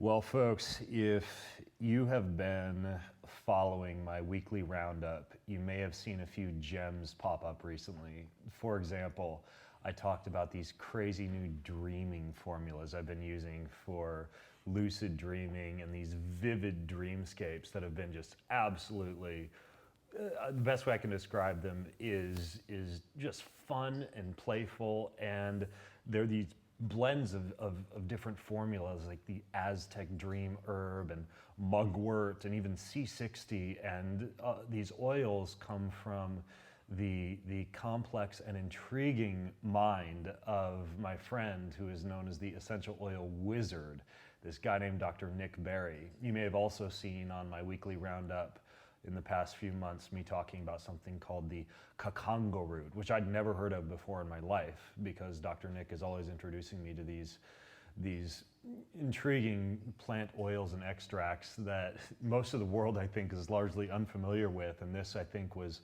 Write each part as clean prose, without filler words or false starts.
Well, folks, if you have been following my weekly roundup, you may have seen a few gems pop up recently. For example, I talked about these crazy new dreaming formulas I've been using for lucid dreaming and these vivid dreamscapes that have been just absolutely the best way I can describe them is just fun and playful, and they're these blends of different formulas like the Aztec Dream Herb and Mugwort and even C60, and these oils come from the complex and intriguing mind of my friend who is known as the Essential Oil Wizard, this guy named Dr. Nick Berry. You may have also seen on my weekly roundup in the past few months me talking about something called the Kakanga root, which I'd never heard of before in my life because Dr. Nick is always introducing me to these intriguing plant oils and extracts that most of the world, I think, is largely unfamiliar with. And this, I think, was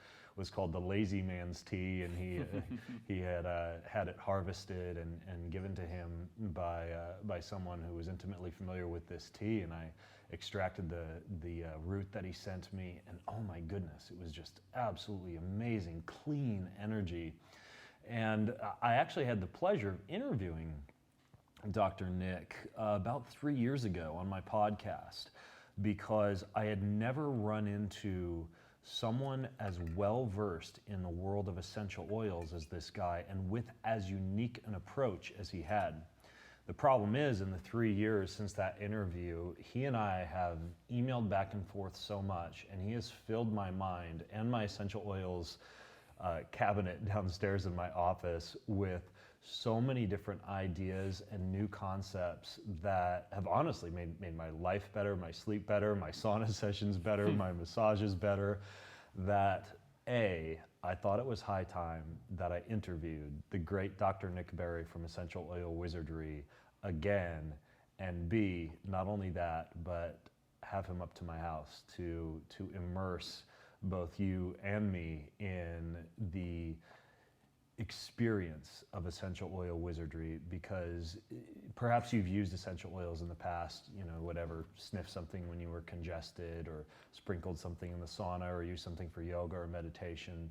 called the lazy man's tea, and he had had it harvested and given to him by someone who was intimately familiar with this tea. And I extracted the root that he sent me, and oh my goodness, it was just absolutely amazing, clean energy. And I actually had the pleasure of interviewing Dr. Nick about 3 years ago on my podcast because I had never run into someone as well versed in the world of essential oils as this guy, and with as unique an approach as he had. The problem is, in the 3 years since that interview, he and I have emailed back and forth so much, and he has filled my mind and my essential oils cabinet downstairs in my office with so many different ideas and new concepts that have honestly made my life better, my sleep better, my sauna sessions better, my massages better, that I thought it was high time that I interviewed the great Dr. Nick Berry from Essential Oil Wizardry again, and B, not only that, but have him up to my house to immerse both you and me in the experience of essential oil wizardry, because perhaps you've used essential oils in the past, whatever, sniffed something when you were congested or sprinkled something in the sauna or used something for yoga or meditation.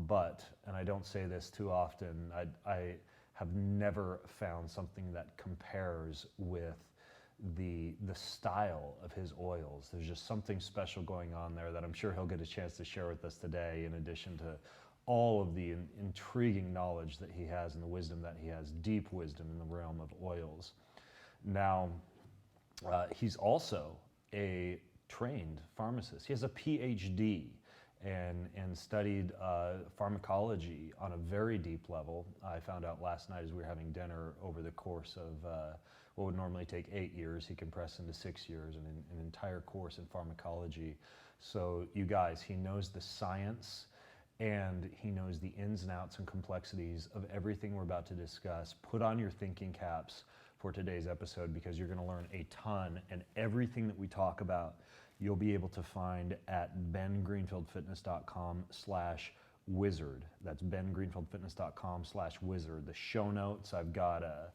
But, and I don't say this too often, I have never found something that compares with the style of his oils. There's just something special going on there that I'm sure he'll get a chance to share with us today, in addition to all of the intriguing knowledge that he has and the wisdom that he has, deep wisdom in the realm of oils. Now, he's also a trained pharmacist. He has a PhD and studied pharmacology on a very deep level. I found out last night as we were having dinner, over the course of what would normally take 8 years, he compressed into 6 years, and an entire course in pharmacology. So you guys, he knows the science, and he knows the ins and outs and complexities of everything we're about to discuss. Put on your thinking caps for today's episode, because you're going to learn a ton, and everything that we talk about you'll be able to find at bengreenfieldfitness.com/wizard. That's bengreenfieldfitness.com/wizard. The show notes, I've got a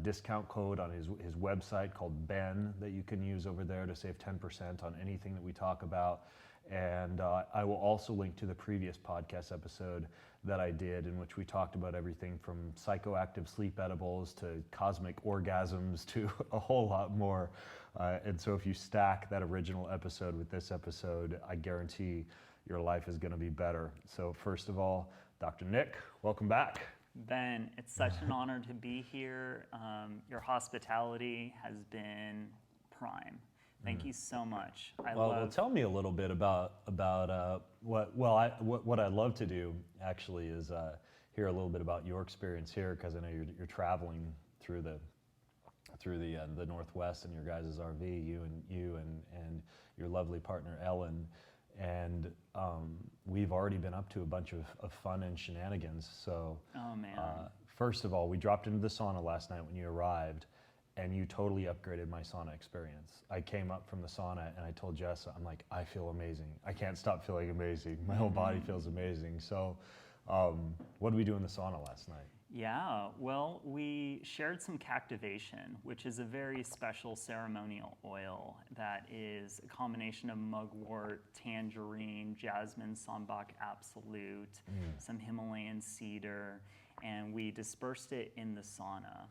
discount code on his website called Ben that you can use over there to save 10% on anything that we talk about. And I will also link to the previous podcast episode that I did, in which we talked about everything from psychoactive sleep edibles to cosmic orgasms to a whole lot more. And so if you stack that original episode with this episode, I guarantee your life is going to be better. So first of all, Dr. Nick, welcome back. Ben, it's such an honor to be here. Your hospitality has been prime. Thank you so much. Well, tell me a little bit about what I'd love to do actually is hear a little bit about your experience here, because I know you're traveling through the Northwest in your guys' RV, you and your lovely partner Ellen, and we've already been up to a bunch of fun and shenanigans. So, oh man! First of all, we dropped into the sauna last night when you arrived, and you totally upgraded my sauna experience. I came up from the sauna and I told Jess, I'm like, I feel amazing. I can't stop feeling amazing. My whole body feels amazing. So what did we do in the sauna last night? Yeah, well, we shared some Captivation, which is a very special ceremonial oil that is a combination of mugwort, tangerine, jasmine, sambac absolute, some Himalayan cedar, and we dispersed it in the sauna.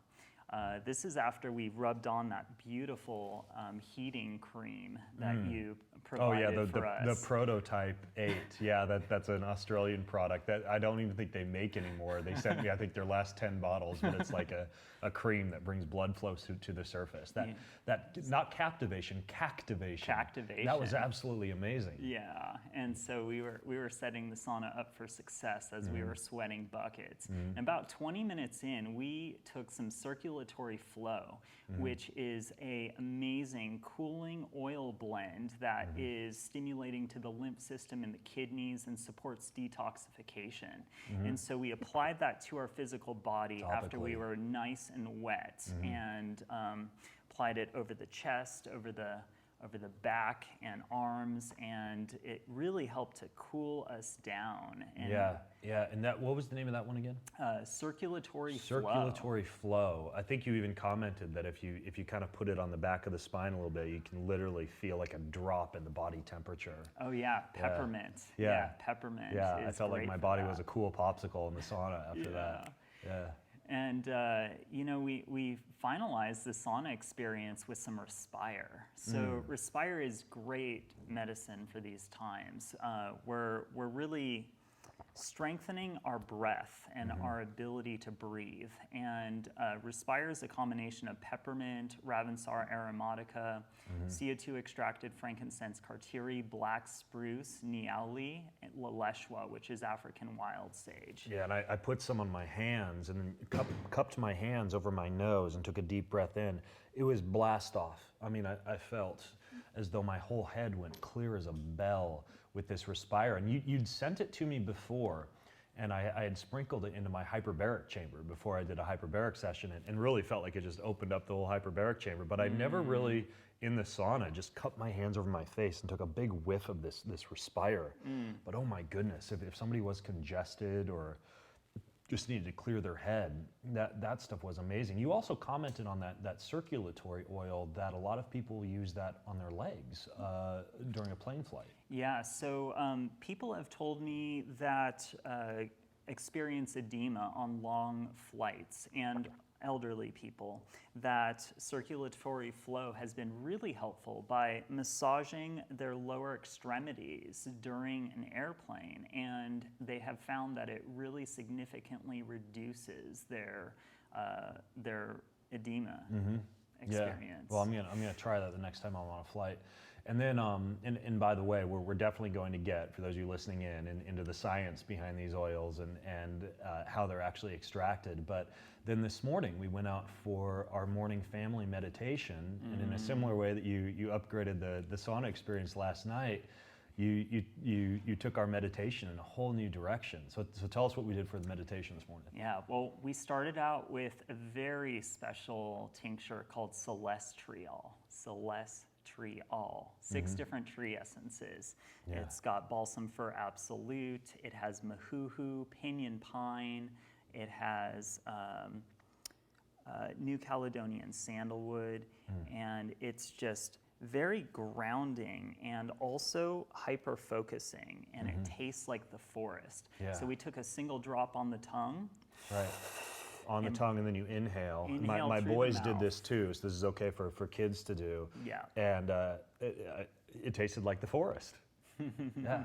This is after we rubbed on that beautiful heating cream that you provided for us. The Prototype 8. Yeah, that's an Australian product that I don't even think they make anymore. They sent me, I think, their last 10 bottles, but it's like a cream that brings blood flow to the surface. That not Captivation, Cactivation. Cactivation. That was absolutely amazing. Yeah, and so we were setting the sauna up for success as we were sweating buckets. And about 20 minutes in, we took some circulatory flow, which is a amazing cooling oil blend that is stimulating to the lymph system in the kidneys and supports detoxification. And so we applied that to our physical body after we were nice and wet, and applied it over the chest, over the back and arms, and it really helped to cool us down. And And what was the name of that one again? Circulatory flow. I think you even commented that if you kind of put it on the back of the spine a little bit, you can literally feel like a drop in the body temperature. Oh yeah, peppermint. Peppermint. Yeah, I felt like my body was a that. cool popsicle in the sauna after that. Yeah. And we finalized the sauna experience with some Respire. So Respire is great medicine for these times. We're really strengthening our breath and our ability to breathe. And Respire is a combination of peppermint, Ravensara aromatica, CO2 extracted frankincense cartiri, black spruce, niauli, and laleshwa, which is African wild sage. Yeah, and I put some on my hands and then cupped my hands over my nose and took a deep breath in. It was blast off. I mean, I felt as though my whole head went clear as a bell with this Respire. And you'd sent it to me before, and I had sprinkled it into my hyperbaric chamber before I did a hyperbaric session, and really felt like it just opened up the whole hyperbaric chamber. But I never really, in the sauna, just cupped my hands over my face and took a big whiff of this Respire. But oh my goodness, if somebody was congested or just needed to clear their head, that stuff was amazing. You also commented on that circulatory oil, that a lot of people use that on their legs during a plane flight. Yeah, so people have told me that experience edema on long flights, and elderly people, that circulatory flow has been really helpful by massaging their lower extremities during an airplane, and they have found that it really significantly reduces their edema experience. Yeah. Well, I'm gonna try that the next time I'm on a flight. And then, and by the way, we're definitely going to get, for those of you listening into the science behind these oils and how they're actually extracted. But then this morning we went out for our morning family meditation, and in a similar way that you upgraded the sauna experience last night, you took our meditation in a whole new direction. So tell us what we did for the meditation this morning. Yeah, well, we started out with a very special tincture called Celestial. 6 different tree essences. Yeah. It's got balsam fir absolute, it has mahuhu, pinyon pine, it has New Caledonian sandalwood, and it's just very grounding and also hyper focusing, and it tastes like the forest. Yeah. So we took a single drop on the tongue. Right. On the tongue, and then you inhale. Inhale my through the boys did mouth. this too, so this is okay for kids to do. Yeah. And it tasted like the forest. Yeah.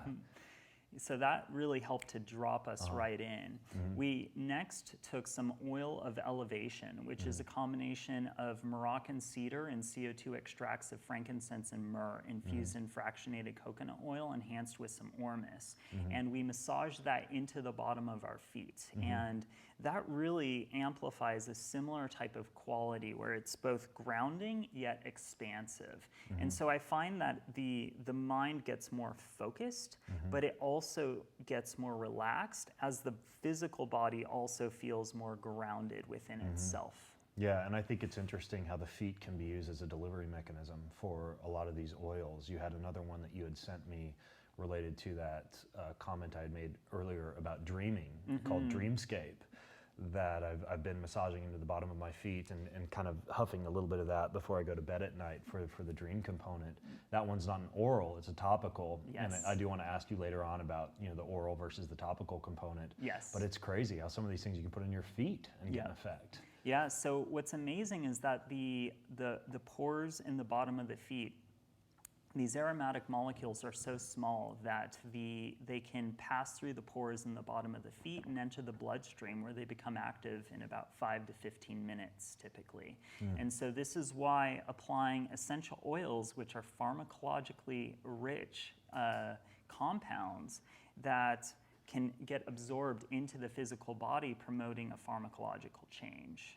So that really helped to drop us right in. We next took some oil of elevation, which is a combination of Moroccan cedar and CO2 extracts of frankincense and myrrh infused in fractionated coconut oil enhanced with some ormus. And we massaged that into the bottom of our feet. And that really amplifies a similar type of quality where it's both grounding yet expansive. And so I find that the mind gets more focused, but it also gets more relaxed as the physical body also feels more grounded within itself. Yeah, and I think it's interesting how the feet can be used as a delivery mechanism for a lot of these oils. You had another one that you had sent me related to that comment I had made earlier about dreaming, called Dreamscape, that I've been massaging into the bottom of my feet and kind of huffing a little bit of that before I go to bed at night for the dream component. That one's not an oral, it's a topical. Yes. And I do want to ask you later on about the oral versus the topical component. Yes. But it's crazy how some of these things you can put on your feet and get an effect. Yeah, so what's amazing is that the pores in the bottom of the feet, these aromatic molecules are so small that they can pass through the pores in the bottom of the feet and enter the bloodstream, where they become active in about 5 to 15 minutes typically. And so this is why applying essential oils, which are pharmacologically rich compounds that can get absorbed into the physical body, promoting a pharmacological change.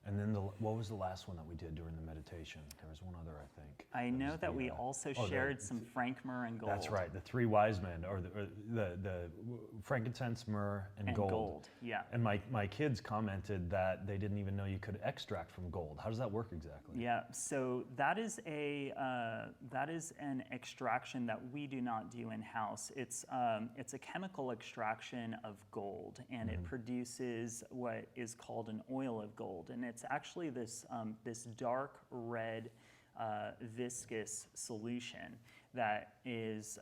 And then what was the last one that we did during the meditation? There was one other, I think. I know that we also shared some frank myrrh and gold. That's right, the 3 wise men, or the frankincense, myrrh, and gold. Yeah. And my kids commented that they didn't even know you could extract from gold. How does that work exactly? Yeah, so that is an extraction that we do not do in-house. It's a chemical extraction of gold, and it produces what is called an oil of gold, and it's actually this dark red viscous solution that is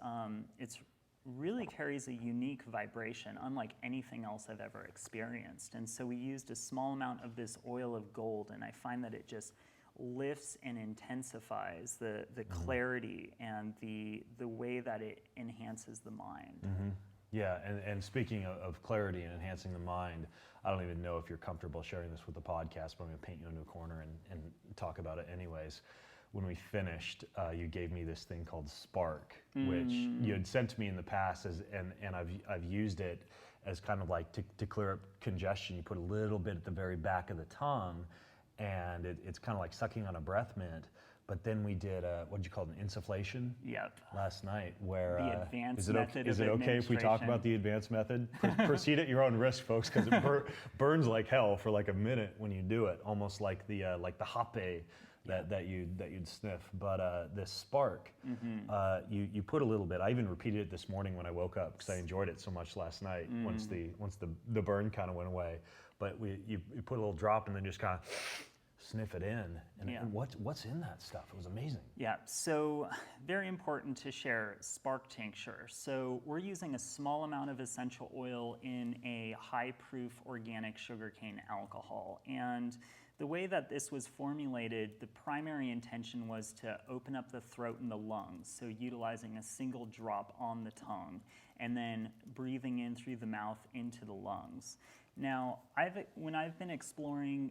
it's really carries a unique vibration, unlike anything else I've ever experienced. And so we used a small amount of this oil of gold, and I find that it just lifts and intensifies the clarity and the way that it enhances the mind. Yeah, and speaking of clarity and enhancing the mind, I don't even know if you're comfortable sharing this with the podcast, but I'm going to paint you into a corner and talk about it anyways. When we finished, you gave me this thing called Spark, which you had sent to me in the past, and I've used it as kind of like to clear up congestion. You put a little bit at the very back of the tongue, and it's kind of like sucking on a breath mint. But then we did what did you call it, an insufflation? Yep. Last night, where The advanced is it method is of it okay if we talk administration. about the advanced method? Proceed at your own risk, folks, because it burns like hell for like a minute when you do it, almost like the hape that you'd sniff. But this Spark, you put a little bit. I even repeated it this morning when I woke up because I enjoyed it so much last night. Once the burn kind of went away, but you put a little drop and then just kind of sniff it in. And what's in that stuff? It was amazing. Yeah, so very important to share Spark Tincture. So we're using a small amount of essential oil in a high-proof organic sugarcane alcohol. And the way that this was formulated, the primary intention was to open up the throat and the lungs, so utilizing a single drop on the tongue and then breathing in through the mouth into the lungs. Now, when I've been exploring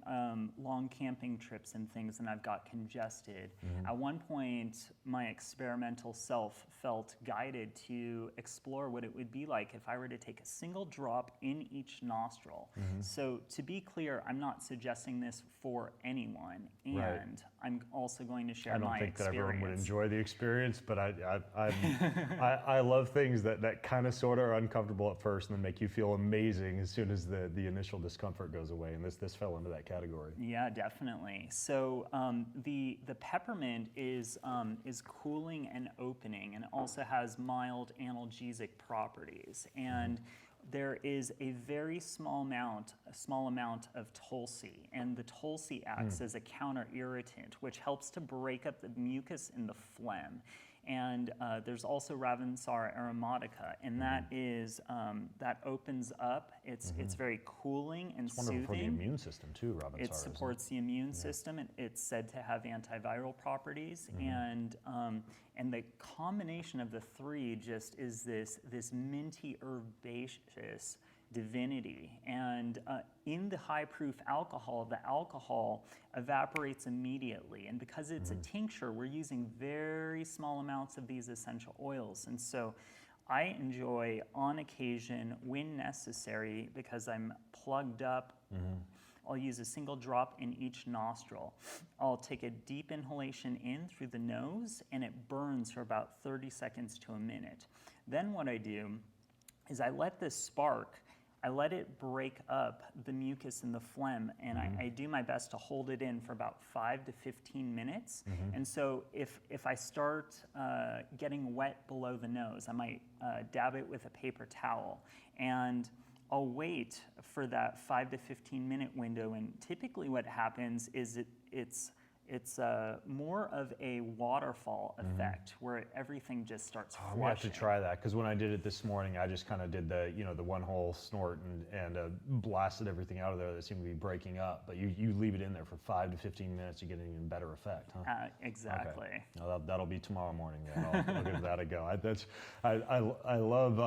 long camping trips and things and I've got congested, at one point my experimental self felt guided to explore what it would be like if I were to take a single drop in each nostril. So to be clear, I'm not suggesting this for anyone, and I'm also going to share my experience. I don't think that everyone would enjoy the experience, but I love things that kind of sort of are uncomfortable at first and then make you feel amazing as soon as the initial discomfort goes away, and this fell into that category. Yeah, definitely. So the peppermint is cooling and opening, and also has mild analgesic properties. And there is a very small amount of Tulsi, and the Tulsi acts as a counter irritant, which helps to break up the mucus in the phlegm. And there's also Ravensara aromatica, and that is that opens up. It's very cooling and soothing. Wonderful for the immune system too, Ravensara. It supports the immune system. It's said to have antiviral properties, and the combination of the three just is this minty herbaceous divinity. And in the high-proof alcohol, the alcohol evaporates immediately. And because it's a tincture, we're using very small amounts of these essential oils. And so I enjoy, on occasion, when necessary, because I'm plugged up, I'll use a single drop in each nostril. I'll take a deep inhalation in through the nose, and it burns for about 30 seconds to a minute. Then what I do is I let this Spark, I let it break up the mucus and the phlegm, and I do my best to hold it in for about 5 to 15 minutes. And so if I start getting wet below the nose, I might dab it with a paper towel, and I'll wait for that 5 to 15 minute window, and typically what happens is it's more of a waterfall effect where everything just starts flushing. We have to try that, because when I did it this morning, I just kind of did the the one whole snort and blasted everything out of there that seemed to be breaking up. But you leave it in there for 5 to 15 minutes, you get an even better effect, huh? Exactly. Okay. No, that'll be tomorrow morning. Then I'll give that a go. I love.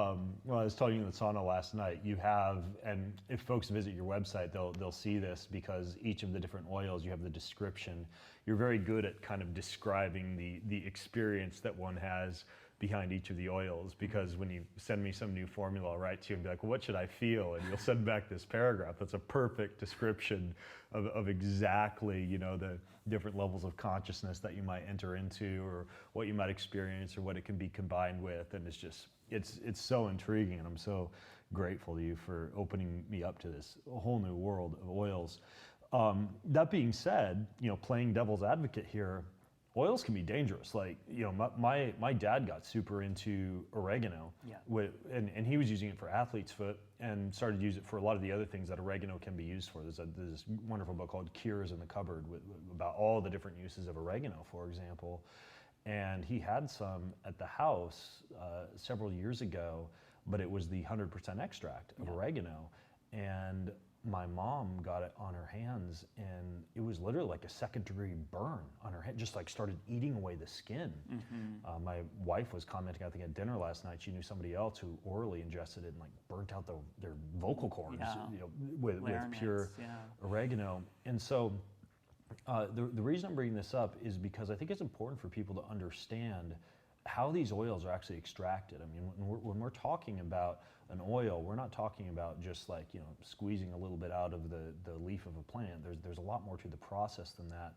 Well, I was telling you in the sauna last night. You have, and if folks visit your website, they'll see this, because each of the different oils, you have the description. You're very good at kind of describing the experience that one has behind each of the oils, because when you send me some new formula, I'll write to you and be like, well, what should I feel? And you'll send back this paragraph that's a perfect description of exactly, the different levels of consciousness that you might enter into, or what you might experience, or what it can be combined with. And it's just, it's so intriguing, and I'm so grateful to you for opening me up to this whole new world of oils. That being said, playing devil's advocate here, oils can be dangerous. Like, my dad got super into oregano, and he was using it for athlete's foot, and started to use it for a lot of the other things that oregano can be used for. There's this wonderful book called Cures in the Cupboard about all the different uses of oregano, for example. And he had some at the house several years ago, but it was the 100% extract of oregano. And my mom got it on her hands, and it was literally like a 2nd-degree burn on her hand, just like started eating away the skin. My wife was commenting, I think at dinner last night, she knew somebody else who orally ingested it and like burnt out their vocal cords with pure oregano. And so the reason I'm bringing this up is because I think it's important for people to understand how these oils are actually extracted. I mean, when we're talking about an oil, we're not talking about just like, squeezing a little bit out of the leaf of a plant. There's a lot more to the process than that.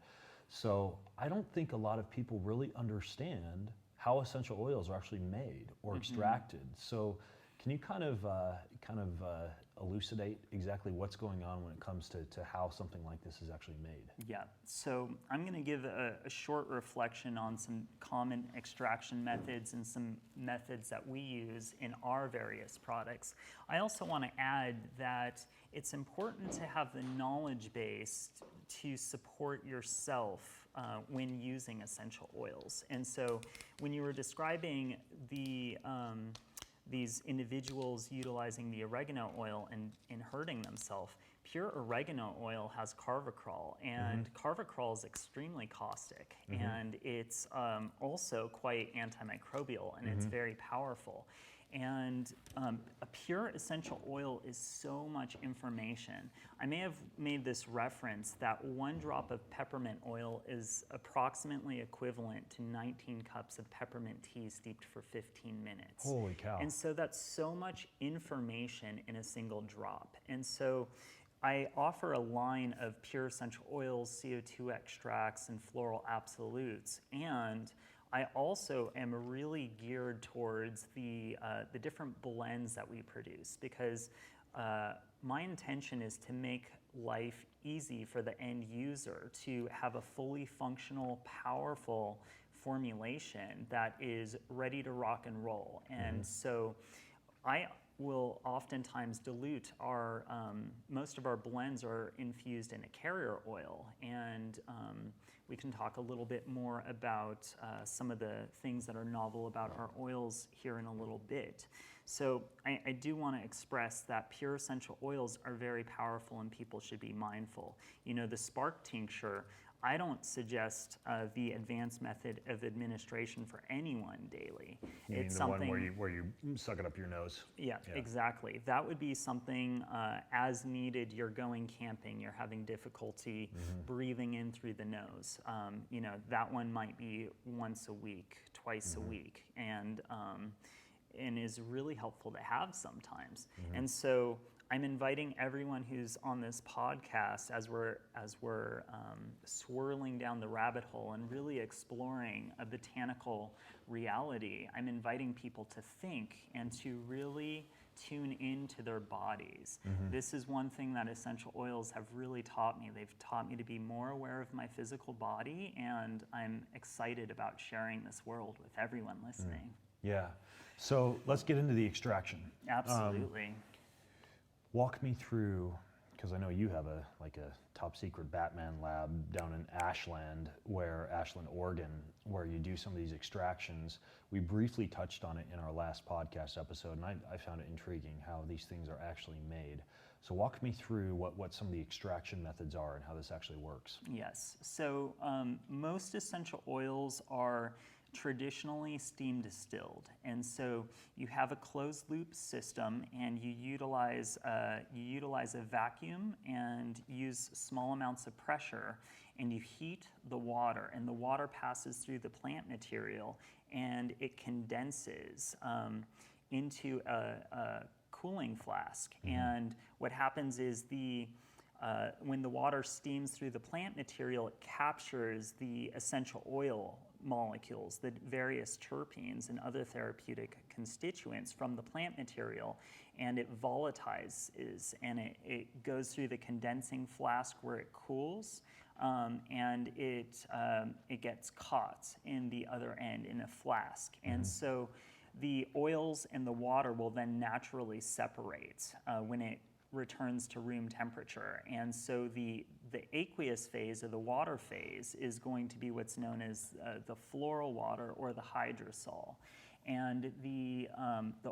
So I don't think a lot of people really understand how essential oils are actually made or extracted. So can you kind of elucidate exactly what's going on when it comes to how something like this is actually made? Yeah, so I'm going to give a short reflection on some common extraction methods and some methods that we use in our various products. I also want to add that it's important to have the knowledge base to support yourself when using essential oils. And so when you were describing these individuals utilizing the oregano oil and hurting themselves, pure oregano oil has carvacrol, and carvacrol is extremely caustic, and it's also quite antimicrobial, and it's very powerful. And a pure essential oil is so much information. I may have made this reference that 1 drop of peppermint oil is approximately equivalent to 19 cups of peppermint tea steeped for 15 minutes. Holy cow. And so that's so much information in a single drop. And so I offer a line of pure essential oils, CO2 extracts, and floral absolutes. And I also am really geared towards the different blends that we produce, because my intention is to make life easy for the end user to have a fully functional, powerful formulation that is ready to rock and roll. And so I will oftentimes dilute our, most of our blends are infused in a carrier oil, and we can talk a little bit more about some of the things that are novel about our oils here in a little bit. So I do want to express that pure essential oils are very powerful, and people should be mindful. The spark tincture, I don't suggest the advanced method of administration for anyone daily. You mean the one where you suck it up your nose? Yeah, exactly. That would be something as needed. You're going camping, you're having difficulty breathing in through the nose. That one might be once a week, twice a week, and is really helpful to have sometimes. And so I'm inviting everyone who's on this podcast, as we're swirling down the rabbit hole and really exploring a botanical reality, I'm inviting people to think and to really tune into their bodies. This is one thing that essential oils have really taught me. They've taught me to be more aware of my physical body, and I'm excited about sharing this world with everyone listening. Yeah. So let's get into the extraction. Absolutely. Walk me through, because I know you have a top secret Batman lab down in Ashland, Oregon, where you do some of these extractions. We briefly touched on it in our last podcast episode, and I found it intriguing how these things are actually made. So walk me through what some of the extraction methods are and how this actually works. Yes. So most essential oils are traditionally steam distilled, and so you have a closed loop system, and you utilize a vacuum and use small amounts of pressure, and you heat the water, and the water passes through the plant material, and it condenses into a cooling flask. And what happens is when the water steams through the plant material, it captures the essential oil molecules, the various terpenes and other therapeutic constituents from the plant material, and it volatilizes, and it goes through the condensing flask where it cools, and it gets caught in the other end in a flask. And so the oils and the water will then naturally separate when it returns to room temperature. And so the aqueous phase, or the water phase, is going to be what's known as the floral water or the hydrosol. And the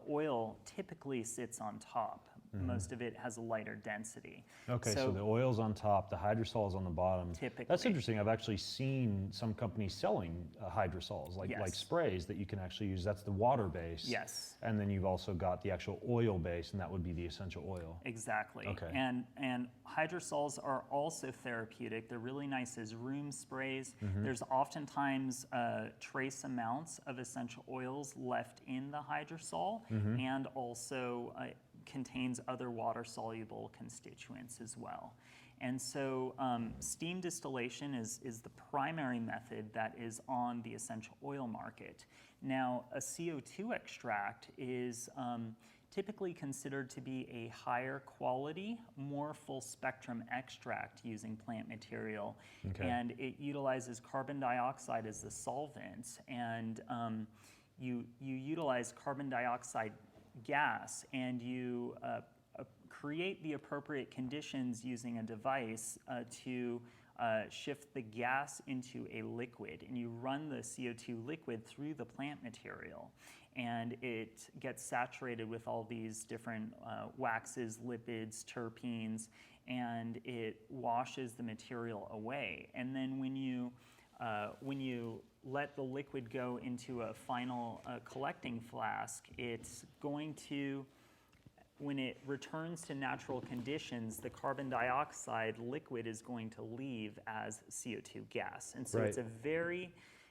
oil typically sits on top. Most of it has a lighter density. Okay, so the oil's on top, the hydrosol is on the bottom. Typically. That's interesting. I've actually seen some companies selling hydrosols, like sprays that you can actually use. That's the water base. Yes. And then you've also got the actual oil base, and that would be the essential oil. Exactly. Okay. And hydrosols are also therapeutic. They're really nice as room sprays. There's oftentimes trace amounts of essential oils left in the hydrosol, and also contains other water-soluble constituents as well. And so steam distillation is the primary method that is on the essential oil market. Now, a CO2 extract is typically considered to be a higher quality, more full spectrum extract using plant material. Okay. And it utilizes carbon dioxide as the solvent, and you utilize carbon dioxide gas, and you create the appropriate conditions using a device to shift the gas into a liquid, and you run the CO2 liquid through the plant material, and it gets saturated with all these different waxes, lipids, terpenes, and it washes the material away. And then when you let the liquid go into a final collecting flask, it's going to, when it returns to natural conditions, the carbon dioxide liquid is going to leave as CO2 gas. And so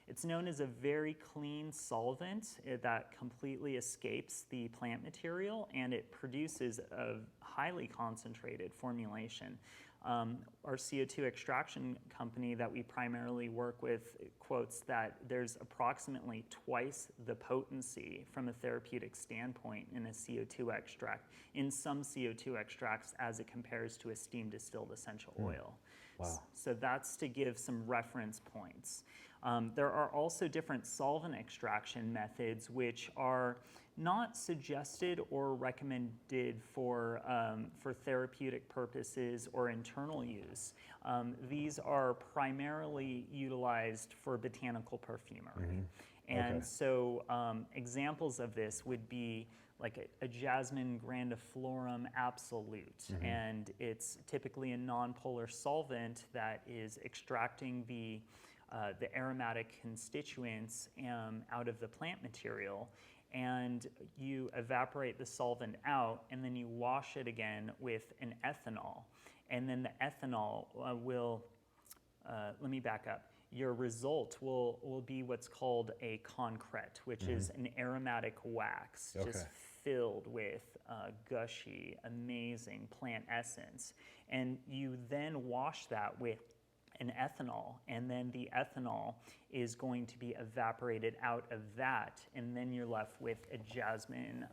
it's known as a very clean solvent that completely escapes the plant material, and it produces a highly concentrated formulation. Our CO2 extraction company that we primarily work with quotes that there's approximately twice the potency from a therapeutic standpoint in a CO2 extract, in some CO2 extracts, as it compares to a steam distilled essential oil. Wow. So that's to give some reference points. There are also different solvent extraction methods which are not suggested or recommended for therapeutic purposes or internal use. These are primarily utilized for botanical perfumery. And so examples of this would be like a jasmine grandiflorum absolute, and it's typically a nonpolar solvent that is extracting the aromatic constituents out of the plant material, and you evaporate the solvent out, and then you wash it again with an ethanol, and then the ethanol let me back up. Your result will be what's called a concrete, which is an aromatic wax, just filled with gushy, amazing plant essence. And you then wash that with an ethanol, and then the ethanol is going to be evaporated out of that, and then you're left with a jasmine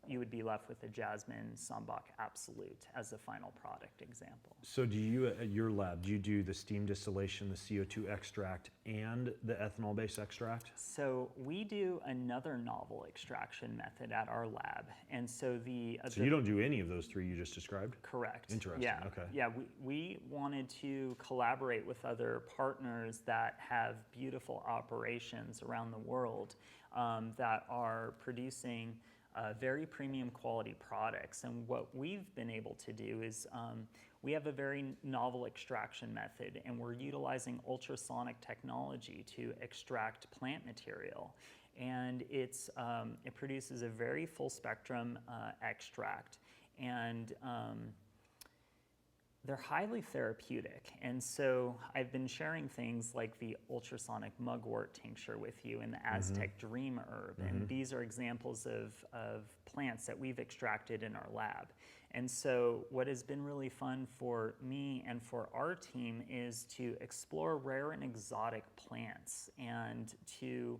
you would be left with a Jasmine Sambac Absolute as the final product example. So do you, at your lab, do you do the steam distillation, the CO2 extract, and the ethanol-based extract? So we do another novel extraction method at our lab. And so So you don't do any of those three you just described? Correct. Interesting, Yeah. okay. Yeah, we wanted to collaborate with other partners that have beautiful operations around the world that are producing very premium quality products. And what we've been able to do is we have a very novel extraction method, and we're utilizing ultrasonic technology to extract plant material. And it produces a very full spectrum extract. And they're highly therapeutic. And so I've been sharing things like the ultrasonic mugwort tincture with you and the Aztec dream herb. And these are examples of plants that we've extracted in our lab. And so what has been really fun for me and for our team is to explore rare and exotic plants, and to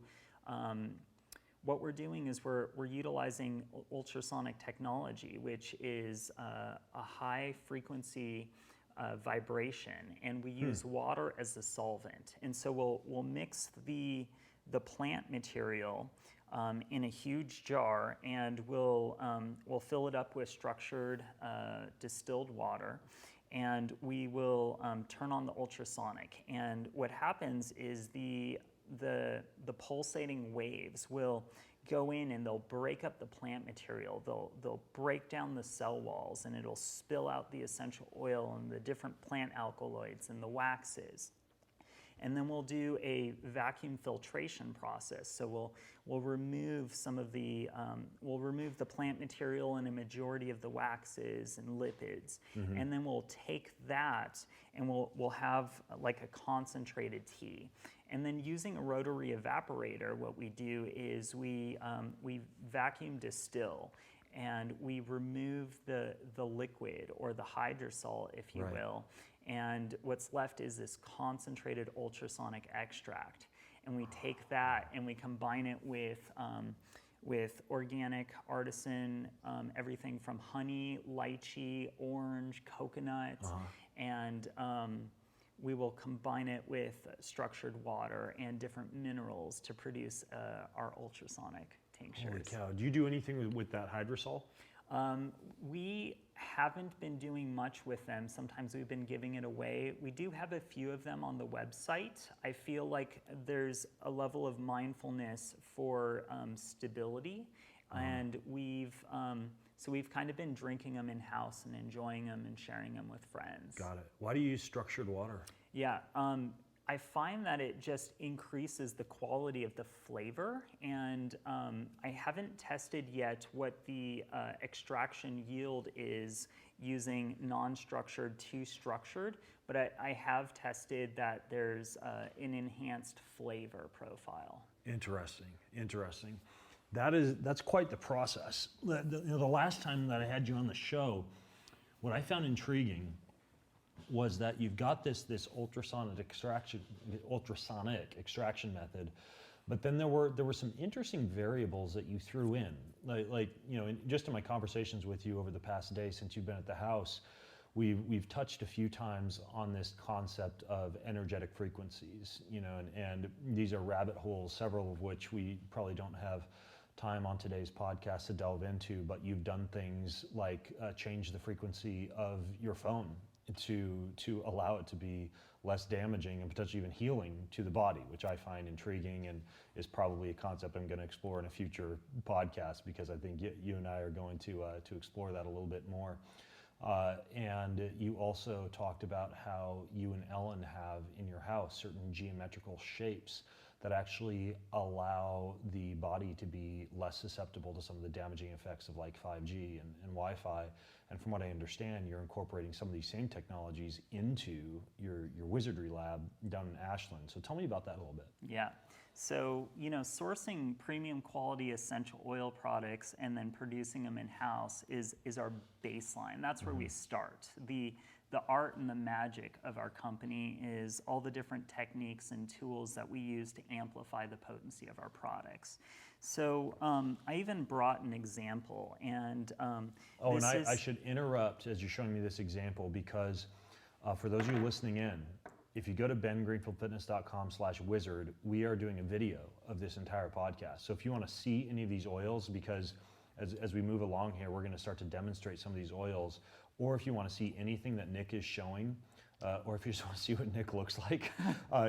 what we're doing is we're utilizing ultrasonic technology, which is a high frequency vibration, and we use water as the solvent. And so we'll mix the plant material in a huge jar, and we'll fill it up with structured distilled water, and we will turn on the ultrasonic. And what happens is the pulsating waves will go in and they'll break up the plant material. They'll break down the cell walls, and it'll spill out the essential oil and the different plant alkaloids and the waxes. And then we'll do a vacuum filtration process. So we'll remove some of the we'll remove the plant material and a majority of the waxes and lipids, and then we'll take that and we'll have like a concentrated tea. And then using a rotary evaporator, what we do is we vacuum distill, and we remove the liquid, or the hydrosol, if you will. And what's left is this concentrated ultrasonic extract. And we take that and we combine it with organic, artisan, everything from honey, lychee, orange, coconut, and we will combine it with structured water and different minerals to produce our ultrasonic tinctures. Holy cow. Do you do anything with that hydrosol? We haven't been doing much with them. Sometimes we've been giving it away. We do have a few of them on the website. I feel like there's a level of mindfulness for stability, and we've kind of been drinking them in-house and enjoying them and sharing them with friends. Got it. Why do you use structured water? Yeah, I find that it just increases the quality of the flavor, and I haven't tested yet what the extraction yield is using non-structured to structured, but I have tested that there's an enhanced flavor profile. Interesting, interesting. That's quite the process. The last time that I had you on the show, what I found intriguing was that you've got this ultrasonic extraction method, but then there were some interesting variables that you threw in. Like just in my conversations with you over the past day since you've been at the house, we've touched a few times on this concept of energetic frequencies, and these are rabbit holes, several of which we probably don't have time on today's podcast to delve into, but you've done things like change the frequency of your phone to allow it to be less damaging and potentially even healing to the body, which I find intriguing and is probably a concept I'm going to explore in a future podcast, because I think you and I are going to explore that a little bit more. And you also talked about how you and Ellen have in your house certain geometrical shapes that actually allow the body to be less susceptible to some of the damaging effects of like 5G and Wi-Fi. And from what I understand, you're incorporating some of these same technologies into your wizardry lab down in Ashland. So tell me about that a little bit. Yeah. So, sourcing premium quality essential oil products and then producing them in-house is our baseline. That's where we start. The the art and the magic of our company is all the different techniques and tools that we use to amplify the potency of our products. So I even brought an example, and I should interrupt as you're showing me this example, because for those of you listening in, if you go to bengreenfieldfitness.com/wizard, we are doing a video of this entire podcast. So if you want to see any of these oils, because as we move along here, we're going to start to demonstrate some of these oils, or if you want to see anything that Nick is showing, or if you just want to see what Nick looks like,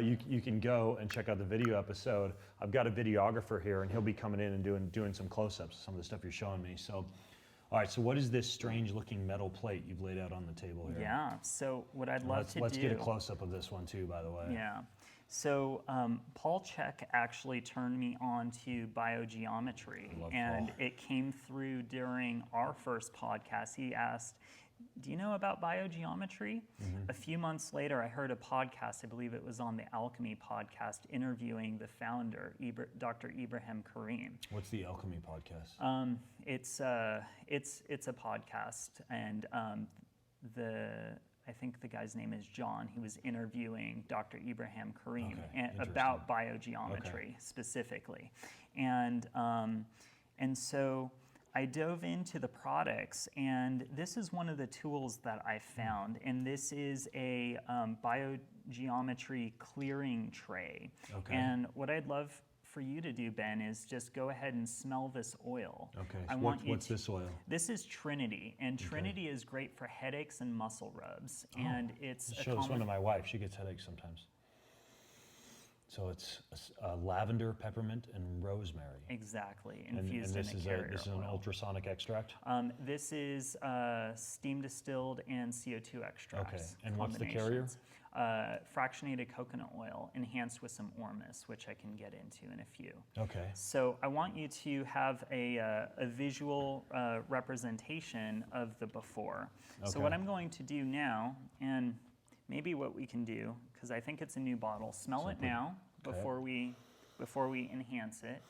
you can go and check out the video episode. I've got a videographer here, and he'll be coming in and doing some close-ups of some of the stuff you're showing me. So, all right, so what is this strange-looking metal plate you've laid out on the table here? Yeah, so what I'd love to do... Let's get a close-up of this one too, by the way. Yeah. So Paul Check actually turned me on to biogeometry, and Paul. it came through during our first podcast. He asked, do you know about biogeometry? A few months later, I heard a podcast, I believe it was on the Alchemy podcast, interviewing the founder, Dr. Ibrahim Karim. What's the Alchemy podcast? It's a podcast, and I think the guy's name is John. He was interviewing Dr. Ibrahim Karim about biogeometry specifically, and so I dove into the products, and this is one of the tools that I found, and this is a biogeometry clearing tray. Okay. And what I'd love for you to do, Ben, is just go ahead and smell this oil. Okay, so what's this oil? This is Trinity, and Trinity is great for headaches and muscle rubs, and it's Show this one to my wife. She gets headaches sometimes. So it's lavender, peppermint, and rosemary. Exactly, infused in a carrier This is an ultrasonic extract? This is steam distilled and CO2 extracts. Okay, and what's the carrier? Fractionated coconut oil enhanced with some ormus, which I can get into in a few. Okay. So I want you to have a visual representation of the before. Okay. So what I'm going to do now, and maybe what we can do, because I think it's a new bottle, smell it now before we enhance it.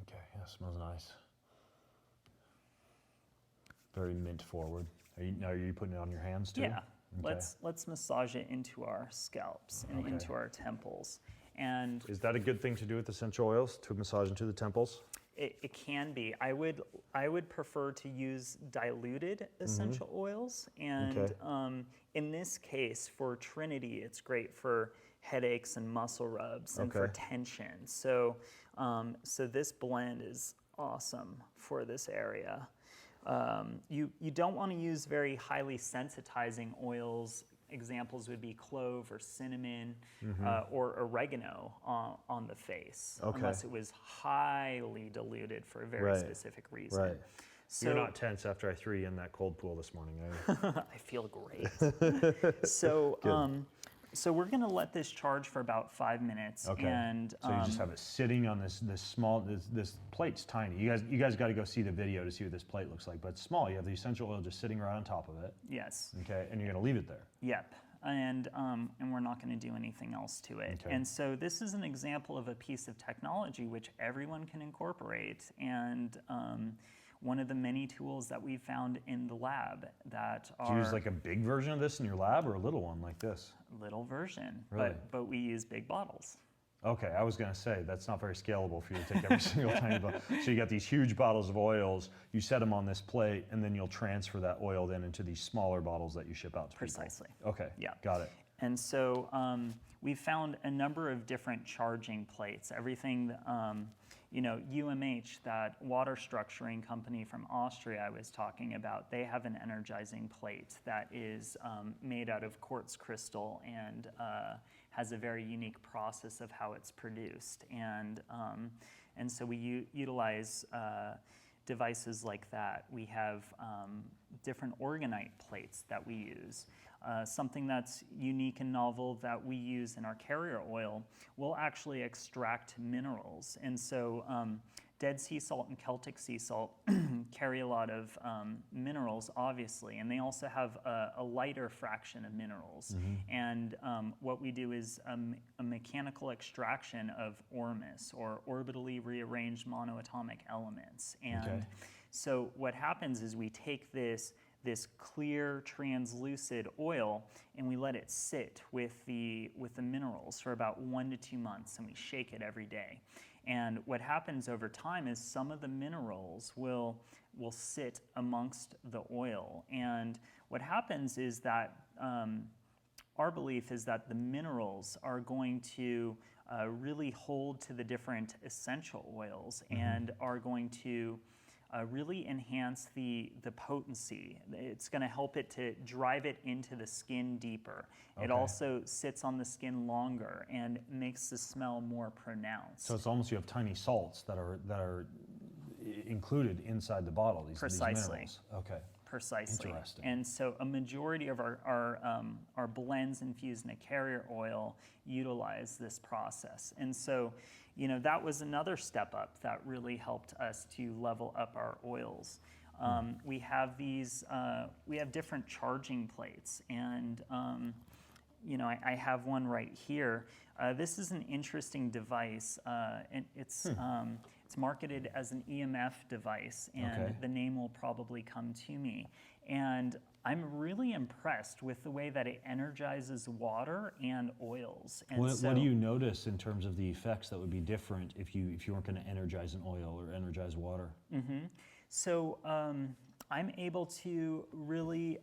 Okay, yeah, smells nice. Very mint forward. Are you putting it on your hands too? Yeah. Okay. Let's massage it into our scalps and into our temples. And is that a good thing to do with essential oils, to massage into the temples? It can be. I would prefer to use diluted essential oils, and in this case, for Trinity, it's great for headaches and muscle rubs and for tension. So, so this blend is awesome for this area. You don't want to use very highly sensitizing oils. Examples would be clove or cinnamon or oregano on the face, unless it was highly diluted for a very specific reason. Right. So, you're not tense after I threw you in that cold pool this morning, are you? I feel great. So, so we're going to let this charge for about 5 minutes. Okay. And so you just have it sitting on this plate's tiny. You guys got to go see the video to see what this plate looks like. But it's small. You have the essential oil just sitting right on top of it. Yes. Okay. And you're going to leave it there. Yep. And we're not going to do anything else to it. Okay. And so this is an example of a piece of technology which everyone can incorporate. And one of the many tools that we found in the lab that are... Do you use like a big version of this in your lab or a little one like this? Little version, Really? but we use big bottles. Okay, I was going to say, that's not very scalable for you to take every single tiny bottle. So you got these huge bottles of oils, you set them on this plate, and then you'll transfer that oil then into these smaller bottles that you ship out to Precisely. people. Okay, Yeah. Got it. And so we found a number of different charging plates, everything, UMH, that water structuring company from Austria I was talking about, they have an energizing plate that is made out of quartz crystal and has a very unique process of how it's produced. And so we utilize devices like that. We have different orgonite plates that we use. Something that's unique and novel that we use in our carrier oil, we'll actually extract minerals. And so dead sea salt and Celtic sea salt carry a lot of minerals, obviously, and they also have a lighter fraction of minerals. And what we do is a mechanical extraction of ormus, or orbitally rearranged monoatomic elements. And so what happens is we take this this clear, translucid oil, and we let it sit with the minerals for about 1 to 2 months, and we shake it every day. And what happens over time is some of the minerals will sit amongst the oil. And what happens is that our belief is that the minerals are going to really hold to the different essential oils and are going to really enhance the potency. It's going to help it to drive it into the skin deeper. Okay. It also sits on the skin longer and makes the smell more pronounced. So it's almost, you have tiny salts that are included inside the bottle, these minerals. Okay. Precisely. Interesting. And so a majority of our blends infused in a carrier oil utilize this process. And so, that was another step up that really helped us to level up our oils. We have we have different charging plates, and I have one right here. This is an interesting device, and it's marketed as an EMF device, and the name will probably come to me. And I'm really impressed with the way that it energizes water and oils. And what do you notice in terms of the effects that would be different if you weren't going to energize an oil or energize water? So I'm able to really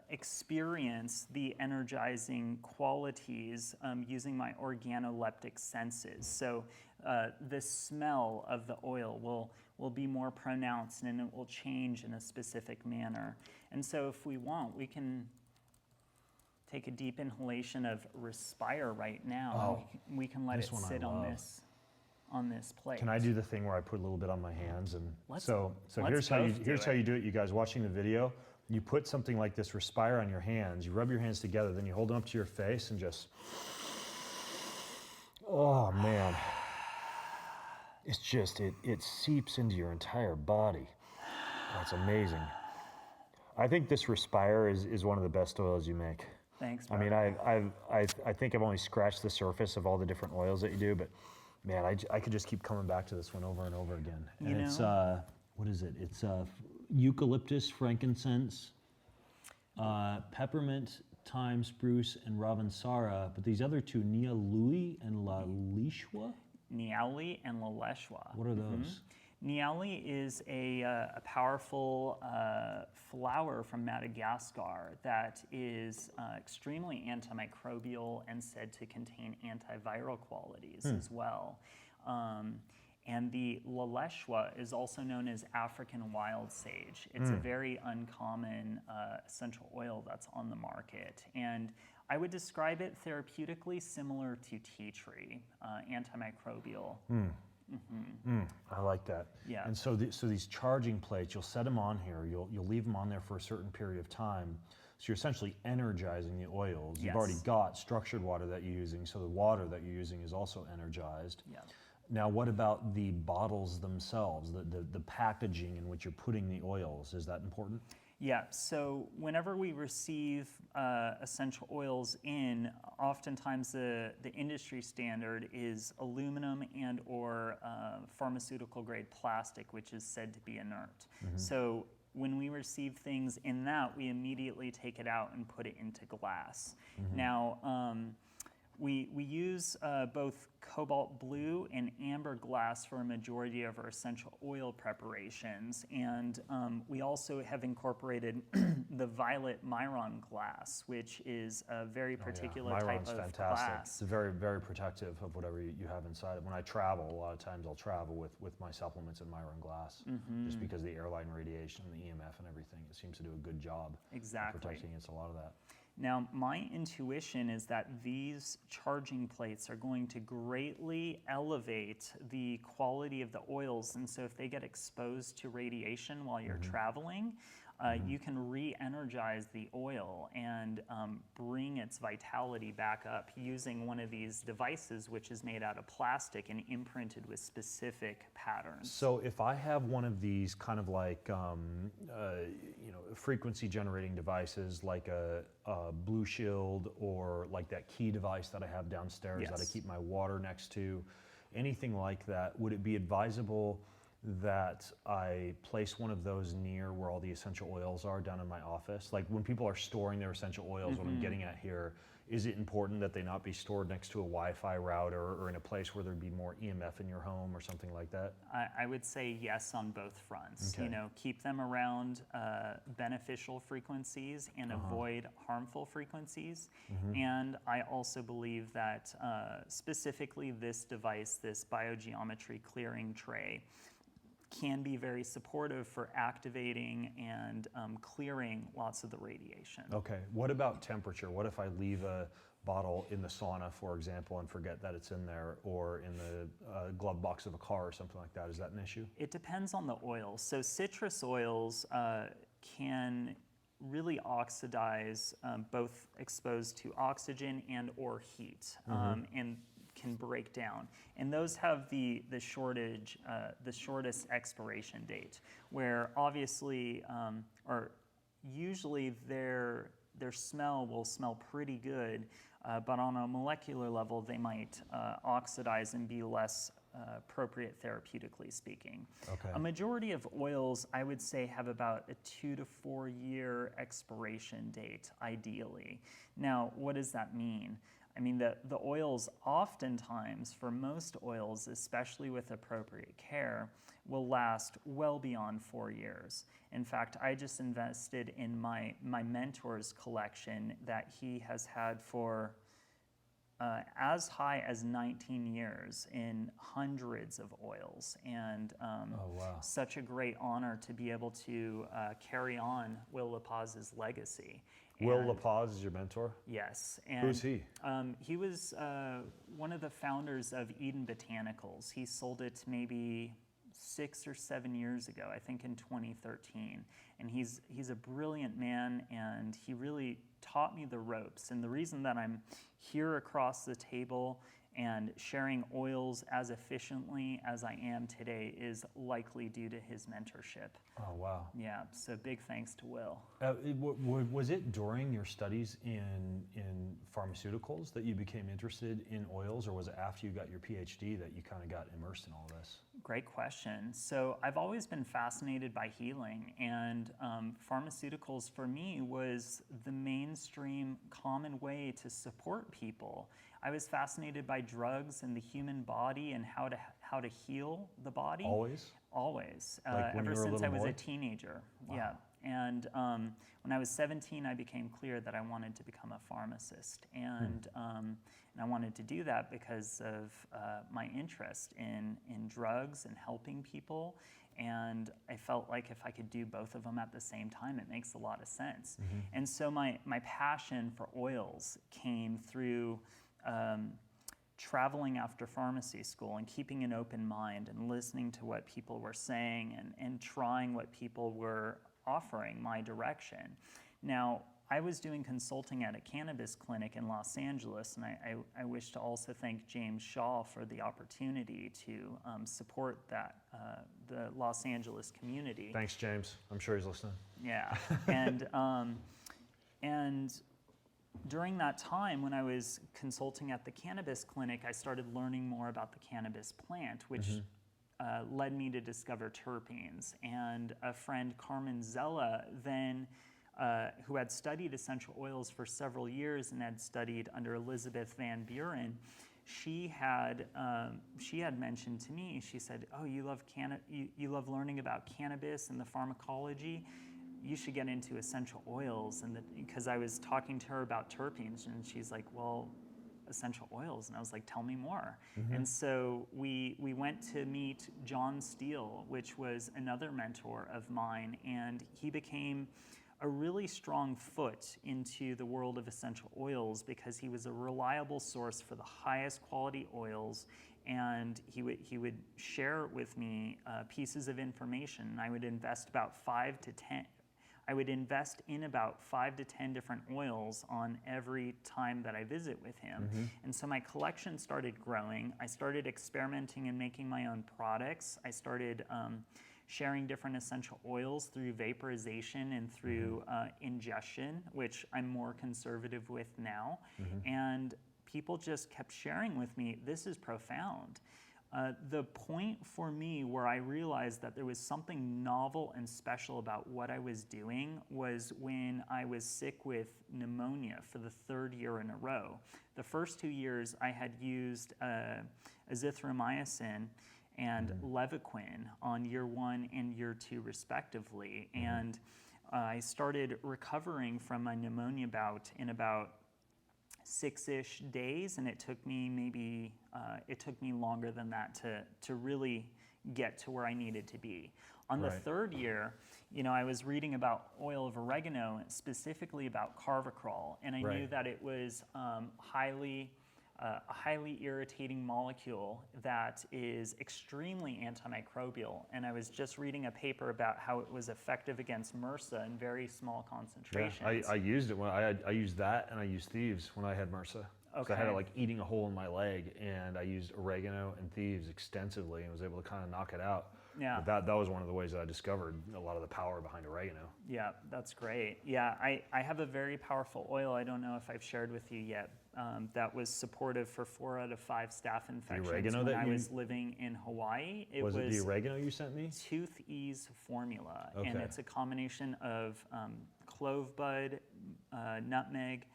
experience the energizing qualities using my organoleptic senses. So the smell of the oil will be more pronounced, and it will change in a specific manner. And so if we want, we can take a deep inhalation of Respire right now. We can let it sit on this plate. Can I do the thing where I put a little bit on my hands? And so let's here's how you do it, you guys watching the video. You put something like this Respire on your hands, you rub your hands together, then you hold them up to your face and just, oh man. It's just, it seeps into your entire body. That's amazing. I think this Respire is one of the best oils you make. Thanks, brother. I mean, I think I've only scratched the surface of all the different oils that you do, but man, I could just keep coming back to this one over and over again. And it's, what is it? It's eucalyptus, frankincense, peppermint, thyme, spruce, and ravensara, but these other two, Niaouli and La Lichwa? Niaouli and La Lichwa. What are those? Niaouli is a powerful flower from Madagascar that is extremely antimicrobial and said to contain antiviral qualities as well. And the La Lichwa is also known as African wild sage. It's a very uncommon essential oil that's on the market. And I would describe it therapeutically similar to tea tree, antimicrobial. I like that. Yeah. And so these charging plates, you'll set them on here. You'll leave them on there for a certain period of time. So you're essentially energizing the oils. Yes. You've already got structured water that you're using, so the water that you're using is also energized. Yeah. Now, what about the bottles themselves, the packaging in which you're putting the oils? Is that important? Yeah, so whenever we receive essential oils in, oftentimes the industry standard is aluminum and or pharmaceutical grade plastic, which is said to be inert. So when we receive things in that, we immediately take it out and put it into glass. Now, we use both cobalt blue and amber glass for a majority of our essential oil preparations, and we also have incorporated the violet Myrrh glass, which is a very particular type of fantastic. glass. It's very, very protective of whatever you have inside it. When I travel, a lot of times I'll travel with my supplements in Myrrh glass, just because of the airline radiation, the EMF and everything. It seems to do a good job of protecting against a lot of that. Now, my intuition is that these charging plates are going to greatly elevate the quality of the oils, and so if they get exposed to radiation while you're traveling, you can re-energize the oil and bring its vitality back up using one of these devices, which is made out of plastic and imprinted with specific patterns. So if I have one of these kind of like frequency generating devices, like a Blue Shield or like that key device that I have downstairs that I keep my water next to, anything like that, would it be advisable that I place one of those near where all the essential oils are down in my office. Like when people are storing their essential oils, what I'm getting at here, is it important that they not be stored next to a Wi-Fi router or in a place where there'd be more EMF in your home or something like that? I would say yes on both fronts. Okay. You know, keep them around beneficial frequencies and avoid harmful frequencies. And I also believe that specifically this device, this biogeometry clearing tray, can be very supportive for activating and clearing lots of the radiation. Okay, what about temperature? What if I leave a bottle in the sauna, for example, and forget that it's in there, or in the glove box of a car or something like that? Is that an issue? It depends on the oil. So citrus oils can really oxidize, both exposed to oxygen and or heat, and can break down. And those have the shortest expiration date, where obviously, or usually their smell will smell pretty good, but on a molecular level, they might oxidize and be less appropriate therapeutically speaking. Okay. A majority of oils, I would say, have about a 2 to 4 year expiration date, ideally. Now, what does that mean? I mean, the oils oftentimes, for most oils, especially with appropriate care, will last well beyond 4 years. In fact, I just invested in my mentor's collection that he has had for as high as 19 years in hundreds of oils. And Oh, wow. such a great honor to be able to carry on Will LaPaz's legacy. Will And- LaPaz is your mentor? Yes. And Who's he? he was one of the founders of Eden Botanicals. He sold it maybe 6 or 7 years ago, I think in 2013. And he's a brilliant man, and he really taught me the ropes. And the reason that I'm here across the table and sharing oils as efficiently as I am today is likely due to his mentorship. Oh, wow. Yeah, so big thanks to Will. Was it during your studies in pharmaceuticals that you became interested in oils, or was it after you got your PhD that you kind of got immersed in all this? Great question. So I've always been fascinated by healing, and pharmaceuticals for me was the mainstream common way to support people. I was fascinated by drugs and the human body and how to heal the body. Always? Always. Like when ever you were a since little I was boy? a teenager. Wow. Yeah. And when I was 17, I became clear that I wanted to become a pharmacist. And I wanted to do that because of my interest in drugs and helping people. And I felt like if I could do both of them at the same time, it makes a lot of sense. And so my passion for oils came through traveling after pharmacy school and keeping an open mind and listening to what people were saying and trying what people were offering my direction. Now, I was doing consulting at a cannabis clinic in Los Angeles, and I wish to also thank James Shaw for the opportunity to support that, the Los Angeles community. Thanks, James. I'm sure he's listening. Yeah, and during that time when I was consulting at the cannabis clinic, I started learning more about the cannabis plant, which led me to discover terpenes. And a friend, Carmen Zella, then who had studied essential oils for several years and had studied under Elizabeth Van Buren, she had mentioned to me, she said, "Oh, you love learning about cannabis and the pharmacology. You should get into essential oils." And because I was talking to her about terpenes, and she's like, "Well, essential oils," and I was like, "Tell me more." And so we went to meet John Steele, which was another mentor of mine, and he became a really strong foot into the world of essential oils because he was a reliable source for the highest quality oils, and he would share with me pieces of information, and I would invest about 5 to 10. I would invest in about 5 to 10 different oils on every time that I visit with him. And so my collection started growing. I started experimenting and making my own products. I started sharing different essential oils through vaporization and through ingestion, which I'm more conservative with now. And people just kept sharing with me, "This is profound. The point for me where I realized that there was something novel and special about what I was doing was when I was sick with pneumonia for the 3rd year in a row. The first 2 years I had used azithromycin and Levaquin on year 1 and year 2 respectively. And I started recovering from my pneumonia bout in about 6-ish days, and it took me longer than that to really get to where I needed to be. On the 3rd year, I was reading about oil of oregano, specifically about carvacrol, and I knew that it was a highly irritating molecule that is extremely antimicrobial. And I was just reading a paper about how it was effective against MRSA in very small concentrations. Yeah, I used it when I used that, and I used Thieves when I had MRSA. Okay. So I had it like eating a hole in my leg, and I used oregano and Thieves extensively and was able to kind of knock it out. Yeah. But that was one of the ways that I discovered a lot of the power behind oregano. Yeah, that's great. Yeah, I have a very powerful oil. I don't know if I've shared with you yet. That was supportive for 4 out of 5 staph infections when I was living in Hawaii. Was it the oregano you sent me? Tooth Ease formula, and it's a combination of clove bud, nutmeg,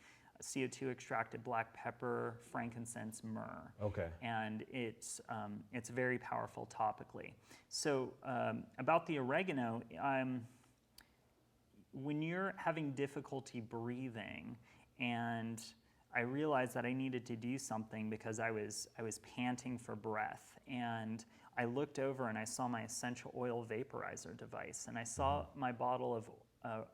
CO2 extracted black pepper, frankincense, myrrh. Okay. And it's very powerful topically. So about the oregano, when you're having difficulty breathing, and I realized that I needed to do something because I was panting for breath, and I looked over and I saw my essential oil vaporizer device, and I saw my bottle of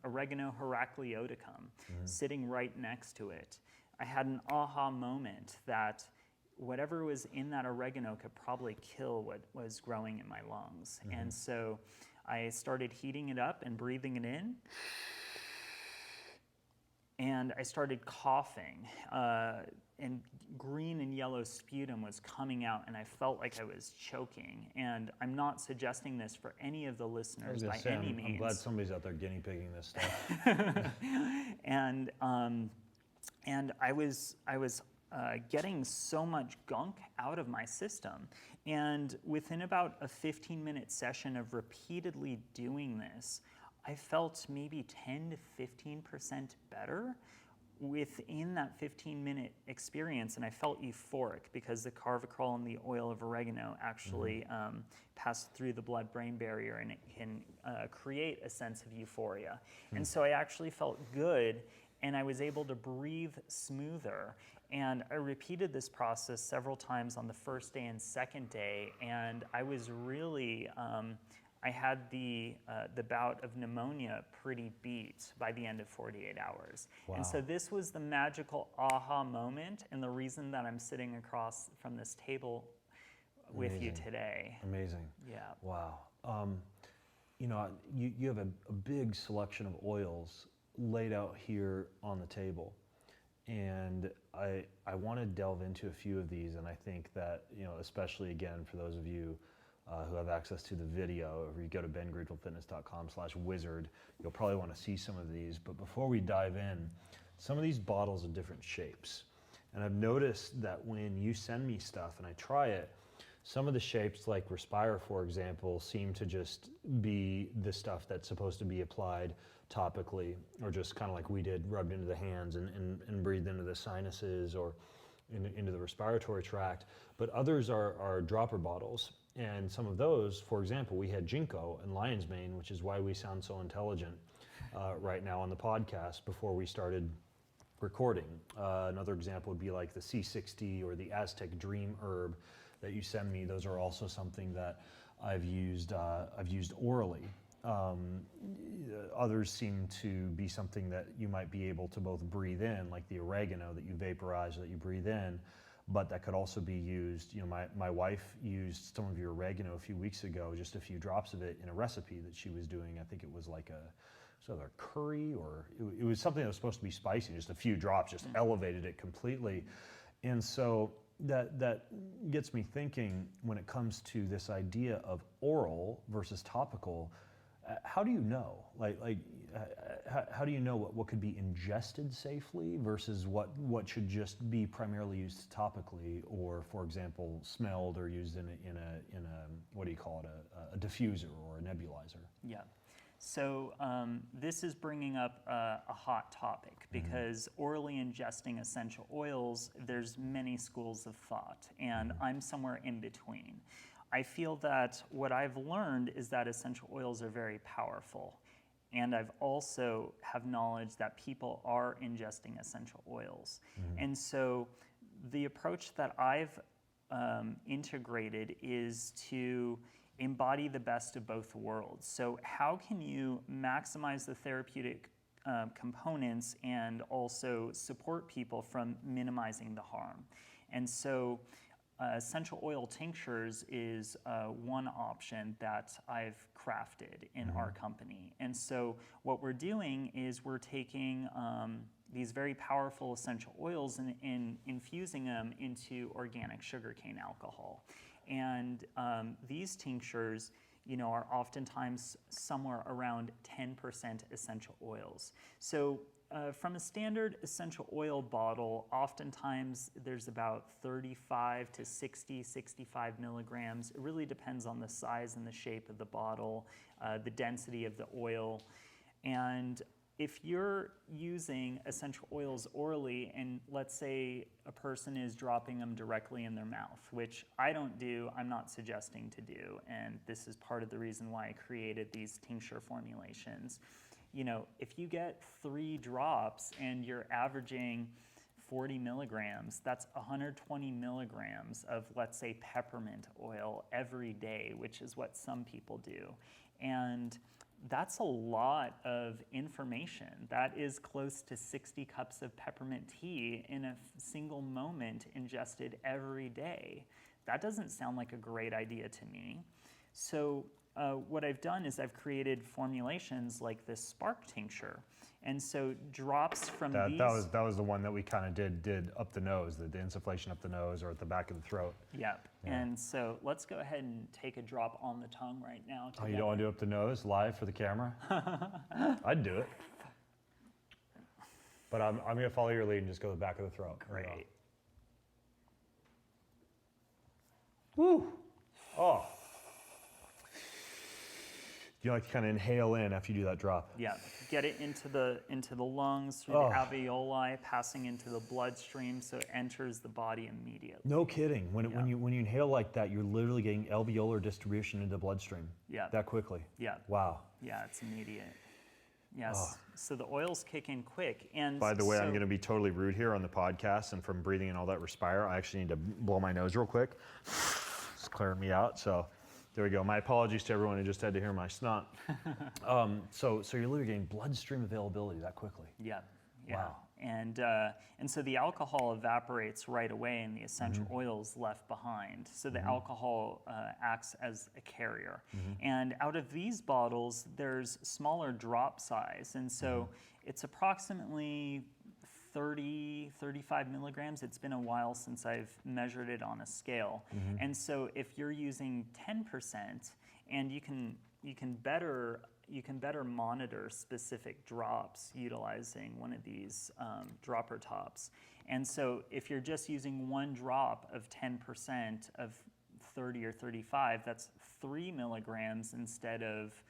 oregano heracleoticum sitting right next to it. I had an aha moment that whatever was in that oregano could probably kill what was growing in my lungs. And so I started heating it up and breathing it in. And I started coughing, and green and yellow sputum was coming out, and I felt like I was choking. And I'm not suggesting this for any of the listeners by any means. I'm glad somebody's out there guinea pigging this stuff. And I was getting so much gunk out of my system. And within about a 15-minute session of repeatedly doing this, I felt maybe 10 to 15% better within that 15-minute experience, and I felt euphoric because the carvacrol and the oil of oregano actually pass through the blood-brain barrier, and it can create a sense of euphoria. And so I actually felt good, and I was able to breathe smoother. And I repeated this process several times on the first day and second day, and I was really I had the bout of pneumonia pretty beat by the end of 48 hours. Wow. And so this was the magical aha moment, and the reason that I'm sitting across from this table with you today. Amazing. Yeah. Wow. You have a big selection of oils laid out here on the table. And I want to delve into a few of these, and I think that, especially again, for those of you who have access to the video, if you go to bengreitelfitness.com/wizard, you'll probably want to see some of these. But before we dive in, some of these bottles are different shapes. And I've noticed that when you send me stuff and I try it, some of the shapes, like Respire, for example, seem to just be the stuff that's supposed to be applied topically, or just kind of like we did, rubbed into the hands and breathed into the sinuses or into the respiratory tract. But others are dropper bottles. And some of those, for example, we had ginkgo and lion's mane, which is why we sound so intelligent right now on the podcast before we started recording. Another example would be like the C60 or the Aztec Dream herb that you send me. Those are also something that I've used orally. Others seem to be something that you might be able to both breathe in, like the oregano that you vaporize, that you breathe in, but that could also be used. My wife used some of your oregano a few weeks ago, just a few drops of it in a recipe that she was doing. I think it was like a curry, or it was something that was supposed to be spicy. Just a few drops just elevated it completely. And so that gets me thinking, when it comes to this idea of oral versus topical, how do you know? Like how do you know what could be ingested safely versus what should just be primarily used topically, or for example, smelled or used in a what do you call it, a diffuser or a nebulizer? Yeah. So this is bringing up a hot topic because orally ingesting essential oils, there's many schools of thought, and I'm somewhere in between. I feel that what I've learned is that essential oils are very powerful, and I've also have knowledge that people are ingesting essential oils. And so the approach that I've integrated is to embody the best of both worlds. So how can you maximize the therapeutic components and also support people from minimizing the harm? And so essential oil tinctures is one option that I've crafted in our company. And so what we're doing is we're taking these very powerful essential oils and infusing them into organic sugarcane alcohol. And these tinctures, are oftentimes somewhere around 10% essential oils. So from a standard essential oil bottle, oftentimes there's about 35 to 65 milligrams. It really depends on the size and the shape of the bottle, the density of the oil. And if you're using essential oils orally, and let's say a person is dropping them directly in their mouth, which I don't do, I'm not suggesting to do, and this is part of the reason why I created these tincture formulations. If you get 3 drops and you're averaging 40 milligrams, that's 120 milligrams of, let's say, peppermint oil every day, which is what some people do. And that's a lot of information. That is close to 60 cups of peppermint tea in a single moment ingested every day. That doesn't sound like a great idea to me. So what I've done is I've created formulations like this spark tincture. And so drops from these... That was the one that we kind of did up the nose, the insufflation up the nose or at the back of the throat. Yep. Yeah. And so let's go ahead and take a drop on the tongue right now. Oh, you don't want to do up the nose live for the camera? I'd do it. But I'm going to follow your lead and just go to the back of the throat. Great. Woo! Oh. You like to kind of inhale in after you do that drop. Yeah, get it into the lungs, through the alveoli, passing into the bloodstream, so it enters the body immediately. No kidding. When you inhale like that, you're literally getting alveolar distribution into the bloodstream. Yeah. That quickly. Yeah. Wow. Yeah, it's immediate. Yes. So the oils kick in quick. And by the way, I'm going to be totally rude here on the podcast, and from breathing in all that respire, I actually need to blow my nose real quick. It's clearing me out. So. There we go. My apologies to everyone who just had to hear my snot. So you're literally getting bloodstream availability that quickly. Yeah. Yeah. Wow. And so the alcohol evaporates right away, and the essential oils left behind. So the alcohol acts as a carrier. And out of these bottles, there's smaller drop size, and so it's approximately 35 milligrams. It's been a while since I've measured it on a scale. And so if you're using 10%, and you can better monitor specific drops utilizing one of these dropper tops. And so if you're just using one drop of 10% of 30 or 35, that's 3 milligrams instead of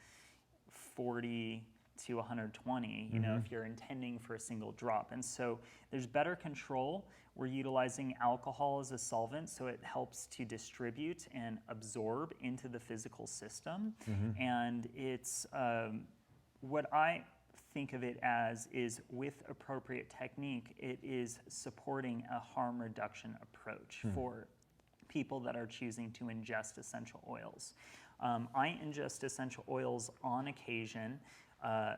40 to 120, if you're intending for a single drop. And so there's better control. We're utilizing alcohol as a solvent, so it helps to distribute and absorb into the physical system. And it's what I think of it as is, with appropriate technique, it is supporting a harm reduction approach for people that are choosing to ingest essential oils. I ingest essential oils on occasion,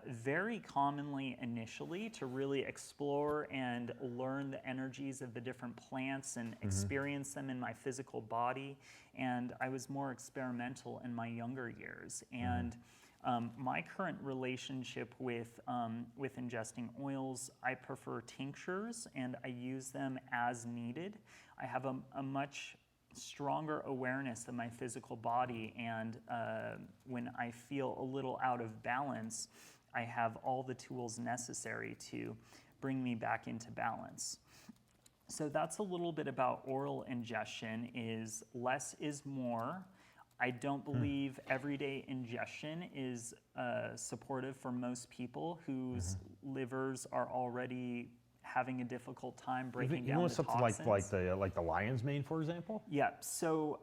very commonly initially, to really explore and learn the energies of the different plants and experience them in my physical body. And I was more experimental in my younger years. And my current relationship with ingesting oils, I prefer tinctures, and I use them as needed. I have a much stronger awareness of my physical body, and when I feel a little out of balance, I have all the tools necessary to bring me back into balance. So that's a little bit about oral ingestion. Is less is more. I don't believe everyday ingestion is supportive for most people whose livers are already having a difficult time breaking down the something toxins. like the lion's mane, for example? Yeah. So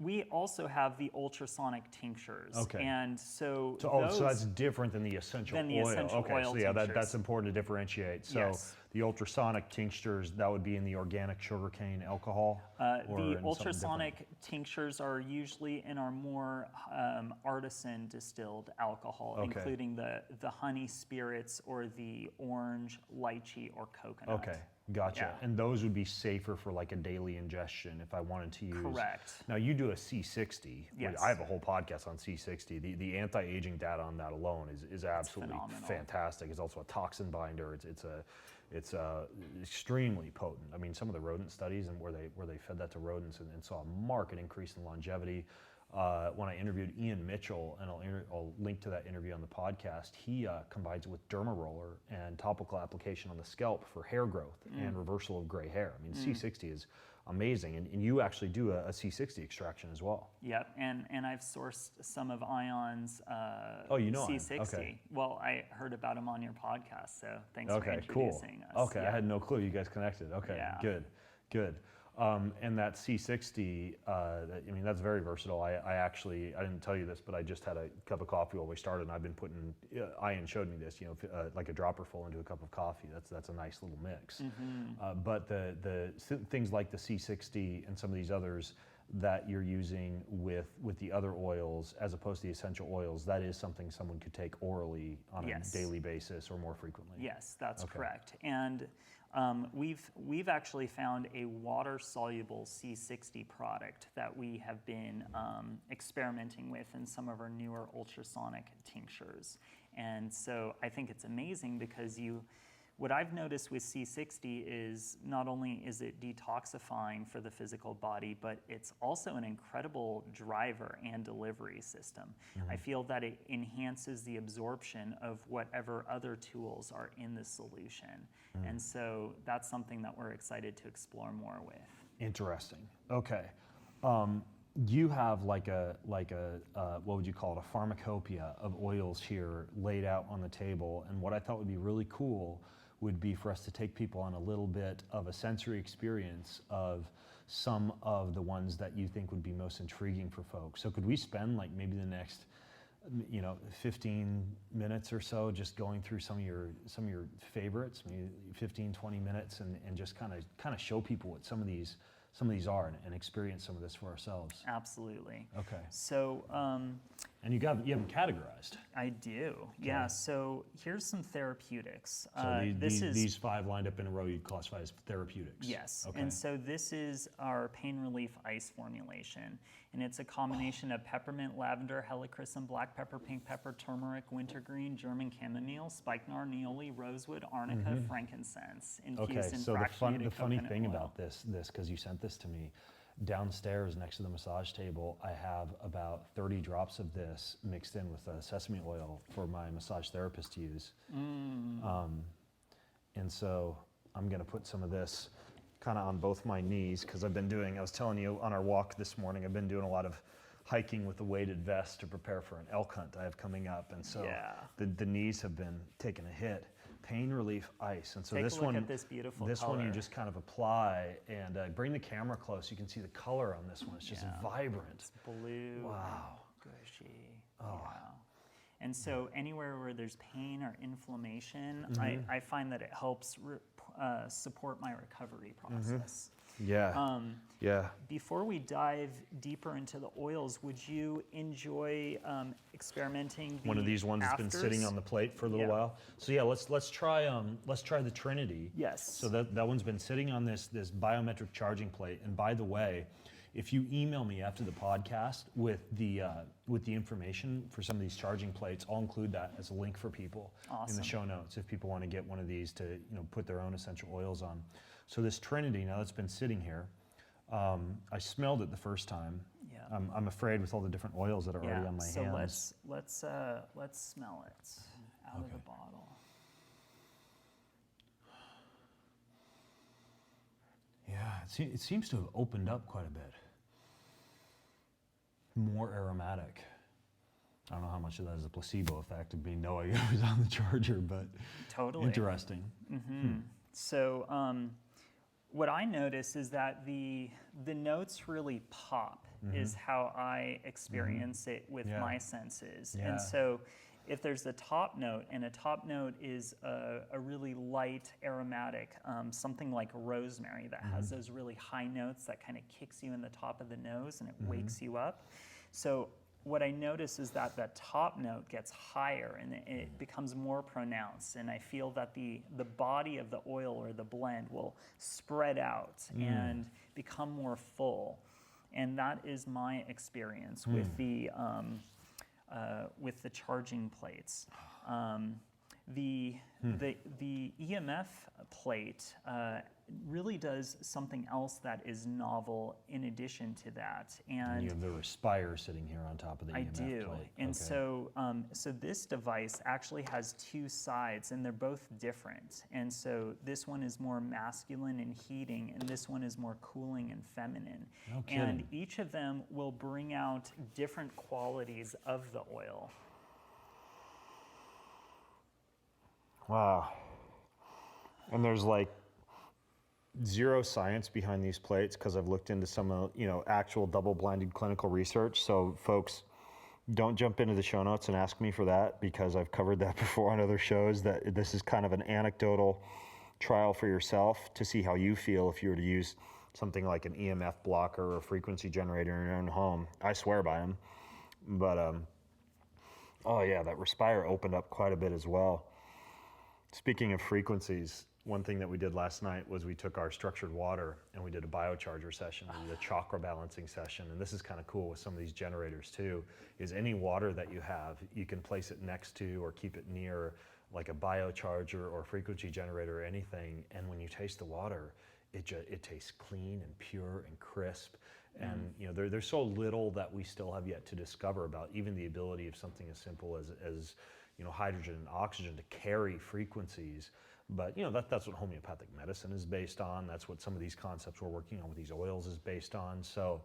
we also have the ultrasonic tinctures. Okay. And so So that's different than the essential oil. Essential Okay, oil so yeah, tinctures. that's important to differentiate. So Yes. the ultrasonic tinctures, that would be in the organic sugarcane alcohol? Or The in something different? ultrasonic tinctures are usually in our more artisan distilled alcohol, including the honey spirits or the orange, lychee, or coconut. Okay, gotcha. Yeah. And those would be safer for like a daily ingestion if I wanted to use. Correct. Now you do a C60. Yes. I have a whole podcast on C60. The anti-aging data on that alone is absolutely phenomenal. fantastic. It's also a toxin binder. It's extremely potent. I mean, some of the rodent studies and where they fed that to rodents and saw a marked increase in longevity. When I interviewed Ian Mitchell, and I'll link to that interview on the podcast, he combines it with derma roller and topical application on the scalp for hair growth and reversal of gray hair. I mean, C60 is amazing, and you actually do a C60 extraction as well. Yep, and I've sourced some of Ion's you know Ion. C60. Okay. Well, I heard about him on your podcast, so thanks for Okay, cool. introducing us. Okay, Yeah. I had no clue you guys connected. Okay, Yeah. good. And that C60, I mean, that's very versatile. I didn't tell you this, but I just had a cup of coffee while we started, and I've been putting, Ian showed me this, like a dropper full into a cup of coffee. That's a nice little mix. But the things like the C60 and some of these others that you're using with the other oils, as opposed to the essential oils, that is something someone could take orally on Yes. a daily basis or more frequently. Yes, that's Okay. correct. And we've actually found a water-soluble C60 product that we have been experimenting with in some of our newer ultrasonic tinctures. And so I think it's amazing because what I've noticed with C60 is not only is it detoxifying for the physical body, but it's also an incredible driver and delivery system. I feel that it enhances the absorption of whatever other tools are in the solution. And so that's something that we're excited to explore more with. Interesting. Okay. You have like a what would you call it, a pharmacopoeia of oils here laid out on the table, and what I thought would be really cool would be for us to take people on a little bit of a sensory experience of some of the ones that you think would be most intriguing for folks. So could we spend like maybe the next 15 minutes or so just going through some of your favorites, maybe 15, 20 minutes, and just kind of show people what some of these are and experience some of this for ourselves. Absolutely. Okay. So And you have them categorized. I do. Yeah. So here's some therapeutics. So this is these 5 lined up in a row you'd classify as therapeutics. Yes, Okay. and so this is our pain relief ice formulation, and it's a combination of peppermint, lavender, helichrysum, black pepper, pink pepper, turmeric, wintergreen, German chamomile, spikenard, neoli, rosewood, arnica, frankincense, infused Okay, in so the fractionated funny coconut thing oil. about this, because you sent this to me, downstairs next to the massage table, I have about 30 drops of this mixed in with sesame oil for my massage therapist to use. And so I'm gonna put some of this kind of on both my knees, because I was telling you on our walk this morning, I've been doing a lot of hiking with a weighted vest to prepare for an elk hunt I have coming up, and so Yeah. the knees have been taking a hit. Pain relief ice, and so Take this a look one, at this beautiful this one you color. just kind of apply and bring the camera close. You can see the color on this one. It's just vibrant. It's blue. Wow. Gushy. Yeah. And so anywhere where there's pain or inflammation, I find that it helps support my recovery process. Yeah. Yeah. Before we dive deeper into the oils, would you enjoy experimenting One of these ones that's been sitting on the plate for a little Yeah. while. So yeah, let's try the Trinity. Yes. So that one's been sitting on this biometric charging plate. And by the way, if you email me after the podcast with the information for some of these charging plates, I'll include that as a link for people in Awesome. the show notes if people want to get one of these to put their own essential oils on. So this Trinity, now that's been sitting here, I smelled it the first time. Yeah. I'm afraid with all the different oils that are already on my so hands. let's smell it out of the bottle. Yeah, it seems to have opened up quite a bit. More aromatic. I don't know how much of that is a placebo effect of me knowing it was on the charger, but Totally interesting. So what I notice is that the notes really pop, is how I experience it with my senses. Yeah. And so if there's a top note, and a top note is a really light aromatic, something like rosemary that has those really high notes that kind of kicks you in the top of the nose and it wakes you up. So what I notice is that that top note gets higher and it becomes more pronounced, and I feel that the body of the oil or the blend will spread out and become more full. And that is my experience with the charging plates. The EMF plate really does something else that is novel in addition to that. And you have the Respire sitting here on top of the EMF do. plate. And so this device actually has two sides, and they're both different. And so this one is more masculine and heating, and this one is more cooling and feminine. No kidding. And each of them will bring out different qualities of the oil. Wow. And there's like zero science behind these plates because I've looked into some, actual double-blinded clinical research. So folks, don't jump into the show notes and ask me for that, because I've covered that before on other shows, that this is kind of an anecdotal trial for yourself to see how you feel if you were to use something like an EMF blocker or a frequency generator in your own home. I swear by them. But, oh yeah, that Respire opened up quite a bit as well. Speaking of frequencies, one thing that we did last night was we took our structured water and we did a biocharger session, we did a chakra balancing session. And this is kind of cool with some of these generators too, is any water that you have, you can place it next to or keep it near like a biocharger or frequency generator or anything. And when you taste the water, it tastes clean and pure and crisp. And there's so little that we still have yet to discover about even the ability of something as simple as hydrogen and oxygen to carry frequencies. But that's what homeopathic medicine is based on. That's what some of these concepts we're working on with these oils is based on. So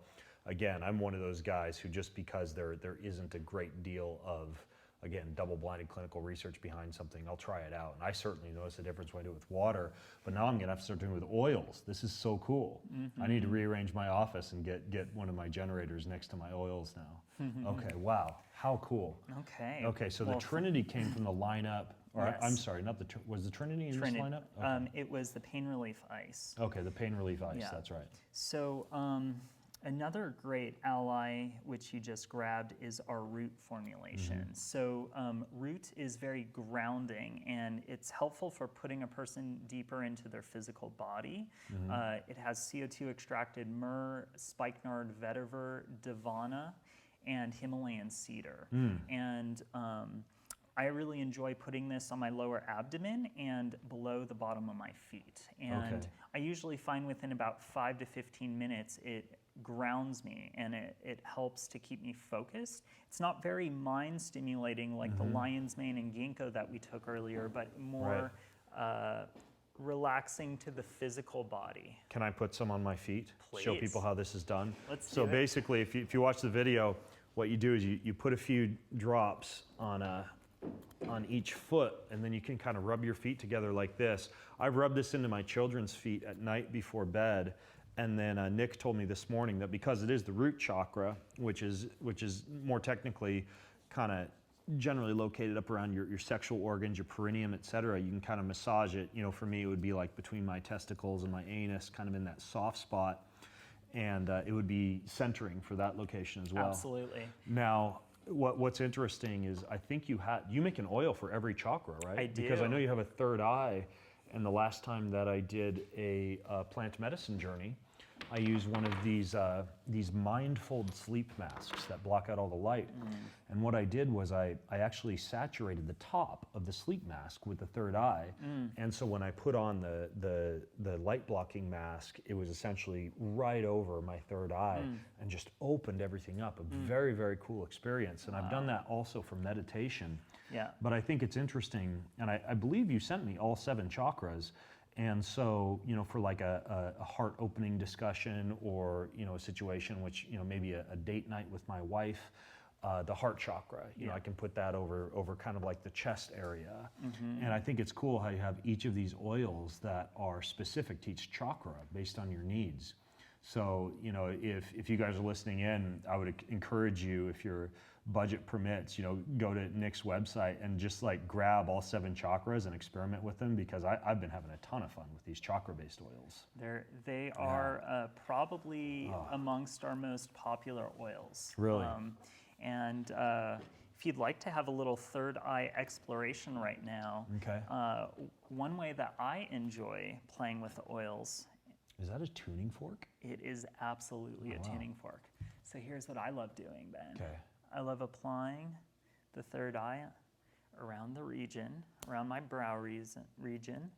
again, I'm one of those guys who, just because there isn't a great deal of, again, double-blinded clinical research behind something, I'll try it out. And I certainly notice the difference when I do it with water, but now I'm gonna have to start doing it with oils. This is so cool. I need to rearrange my office and get one of my generators next to my oils now. Okay, wow, how cool. Okay, so the Trinity came from the lineup, or Yes. I'm sorry, was the Trinity in this lineup? Okay. It was the pain relief ice. Okay, the pain relief ice, Yeah. that's right. So another great ally, which you just grabbed, is our Root formulation. So Root is very grounding, and it's helpful for putting a person deeper into their physical body. It has CO2 extracted myrrh, spikenard, vetiver, divana, and Himalayan cedar. And I really enjoy putting this on my lower abdomen and below the bottom of my feet. And I usually find within about 5 to 15 minutes, it grounds me and it helps to keep me focused. It's not very mind stimulating like the lion's mane and ginkgo that we took earlier, but more relaxing to the physical body. Can I put some on my feet? Please. Show people how this is done? Let's So do it. basically, if you watch the video, what you do is you put a few drops on each foot, and then you can kind of rub your feet together like this. I've rubbed this into my children's feet at night before bed, and then Nick told me this morning that because it is the root chakra, which is more technically kind of generally located up around your sexual organs, your perineum, et cetera, you can kind of massage it. For me, it would be like between my testicles and my anus, kind of in that soft spot, and it would be centering for that location as well. Absolutely. Now, what's interesting is I think you make an oil for every chakra, right? I do. Because I know you have a third eye, and the last time that I did a plant medicine journey, I use one of these mind-fold sleep masks that block out all the light. And what I did was I actually saturated the top of the sleep mask with the third eye. And so when I put on the light blocking mask, it was essentially right over my third eye and just opened everything up. A very, very cool experience. And I've done that also for meditation. Yeah. But I think it's interesting, and I believe you sent me all 7 chakras. And so, you know, for like a heart opening discussion, or, you know, a situation which, you know, maybe a date night with my wife, the heart chakra, you know, I can put that over kind of like the chest area. And I think it's cool how you have each of these oils that are specific to each chakra based on your needs. So, you know, if you guys are listening in, I would encourage you, if your budget permits, you know, go to Nick's website and just like grab all 7 chakras and experiment with them, because I've been having a ton of fun with these chakra-based oils. They are probably amongst our most popular oils. Really? And if you'd like to have a little third eye exploration right now, Okay. one way that I enjoy playing with the oils, Is that a tuning fork? it is absolutely a tuning fork. So here's what I love doing, Ben. Okay. I love applying the third eye around the region, around my brow region,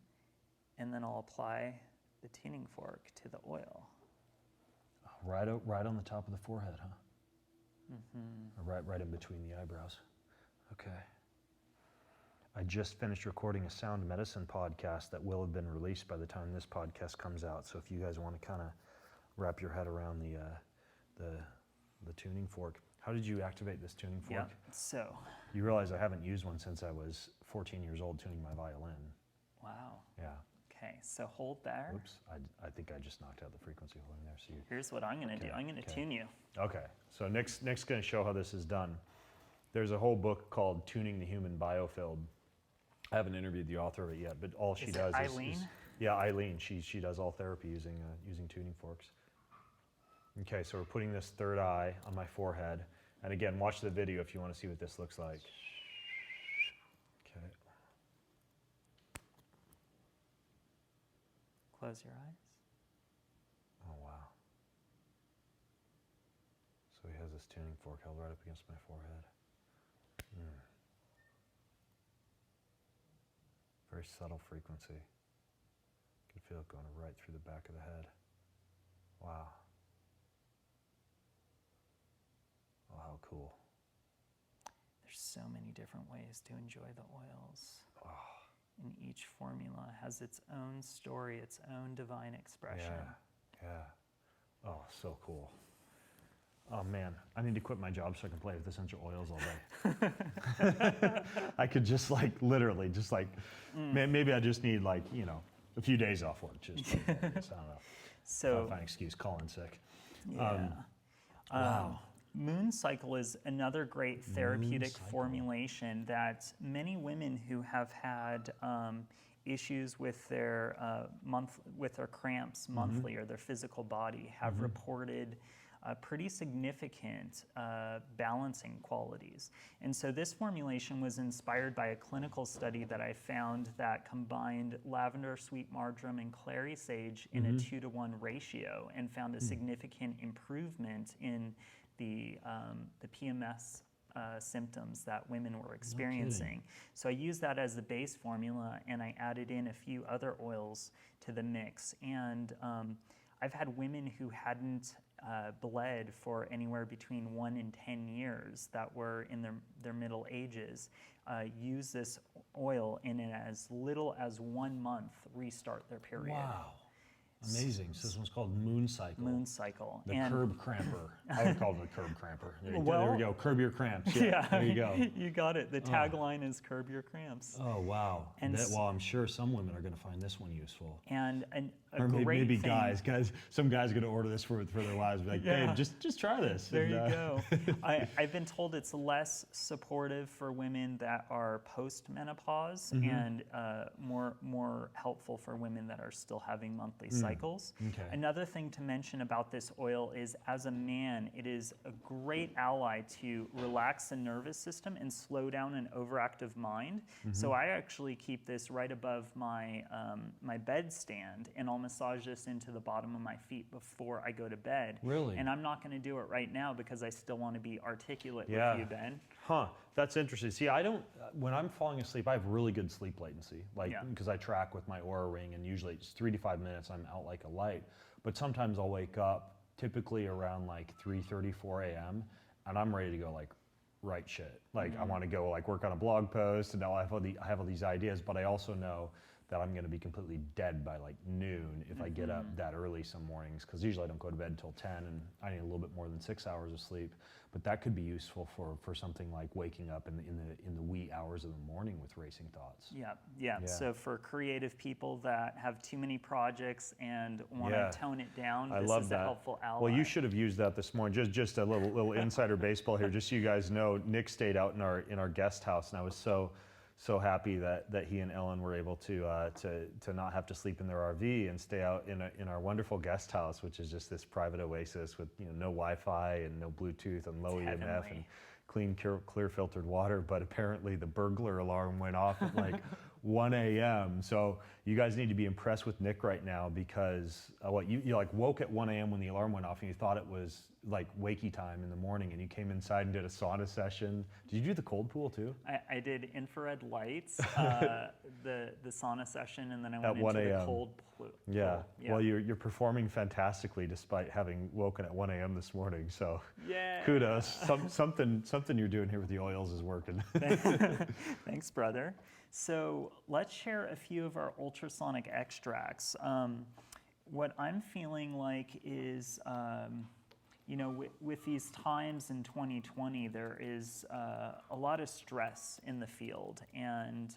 and then I'll apply the tuning fork to the oil. Right on the top of the forehead, huh? Or right in between the eyebrows. Okay. I just finished recording a sound medicine podcast that will have been released by the time this podcast comes out. So if you guys want to kind of wrap your head around the tuning fork. How did you activate this tuning fork? Yeah, so. You realize I haven't used one since I was 14 years old tuning my violin. Wow. Yeah. Okay, so hold there. Oops, I think I just knocked out the frequency holding there. So Here's what I'm going to do. I'm going to tune you. Okay, so Nick's going to show how this is done. There's a whole book called Tuning the Human Biofilm. I haven't interviewed the author of it yet, but all she does Eileen? is Eileen. She does all therapy using tuning forks. Okay, so we're putting this third eye on my forehead, and again, watch the video if you want to see what this looks like. Okay. Close your eyes. Oh wow. So he has this tuning fork held right up against my forehead. Very subtle frequency. You can feel it going right through the back of the head. Wow. Oh, how cool. There's so many different ways to enjoy the oils. And each formula has its own story, its own divine expression. Yeah. Oh, so cool. Oh man, I need to quit my job so I can play with essential oils all day. I could just like literally just like maybe I just need like, you know, a few days off work. Just I don't know. So Fine excuse, calling sick. yeah. Wow. Moon Cycle is another great therapeutic formulation that many women who have had issues with their cramps monthly or their physical body have reported pretty significant balancing qualities. And so this formulation was inspired by a clinical study that I found that combined lavender, sweet marjoram, and clary sage in a 2-to-1 ratio, and found a significant improvement in the PMS symptoms that women were experiencing. So I used that as the base formula, and I added in a few other oils to the mix. And I've had women who hadn't bled for anywhere between 1 and 10 years, that were in their middle ages, use this oil, and in as little as 1 month restart their period. Wow. Amazing. So this one's called Moon Cycle. Moon Cycle. The and curb cramper. I would call it a curb cramper. There Well, we go. Curb your cramps. Yeah. There you go. You got it. The tagline is "Curb your cramps." Oh wow. And Well, I'm sure some women are going to find this one useful. And a Or great maybe thing, guys. Some guys are going to order this for their wives. Be like, Yeah. babe, just try this. There And, you go. I've been told it's less supportive for women that are post-menopause, and more helpful for women that are still having monthly cycles. cycles. Okay. Another thing to mention about this oil is, as a man, it is a great ally to relax the nervous system and slow down an overactive mind. So I actually keep this right above my my bedstand, and I'll massage this into the bottom of my feet before I go to bed. Really? And I'm not going to do it right now because I still want to be articulate Yeah. with you, Ben. Huh, that's interesting. See, I don't, when I'm falling asleep, I have really good sleep latency, like, Yeah. because I track with my Aura Ring, and usually it's 3 to 5 minutes, I'm out like a light. But sometimes I'll wake up, typically around like 3:30, 4 a.m., and I'm ready to go like write shit. Like I want to go like work on a blog post, and now I have all these ideas, but I also know that I'm going to be completely dead by like noon if I get up that early some mornings, because usually I don't go to bed until 10, and I need a little bit more than 6 hours of sleep. But that could be useful for something like waking up in the wee hours of the morning with racing thoughts. Yeah. Yeah. So for creative people that have too many projects and want Yeah. to tone it down, I this love is that. a helpful ally. Well, you should have used that this morning. Just a little insider baseball here. Just so you guys know, Nick stayed out in our guest house, and I was so happy that he and Ellen were able to not have to sleep in their RV and stay out in our wonderful guest house, which is just this private oasis with no Wi-Fi and no Bluetooth and low It's EMF heavenly. and clean, clear filtered water. But apparently the burglar alarm went off at like 1 a.m. So you guys need to be impressed with Nick right now, because you like woke at 1 a.m. when the alarm went off, and you thought it was like wakey time in the morning, and you came inside and did a sauna session. Did you do the cold pool too? I did infrared lights, the sauna session, and then I At went 1 into the a.m.. cold pool. Yeah. Yeah. Well, you're performing fantastically despite having woken at 1 a.m. this morning. So Yeah. kudos. Something you're doing here with the oils is working. Thanks, brother. So let's share a few of our ultrasonic extracts. What I'm feeling like is, with these times in 2020, there is a lot of stress in the field. And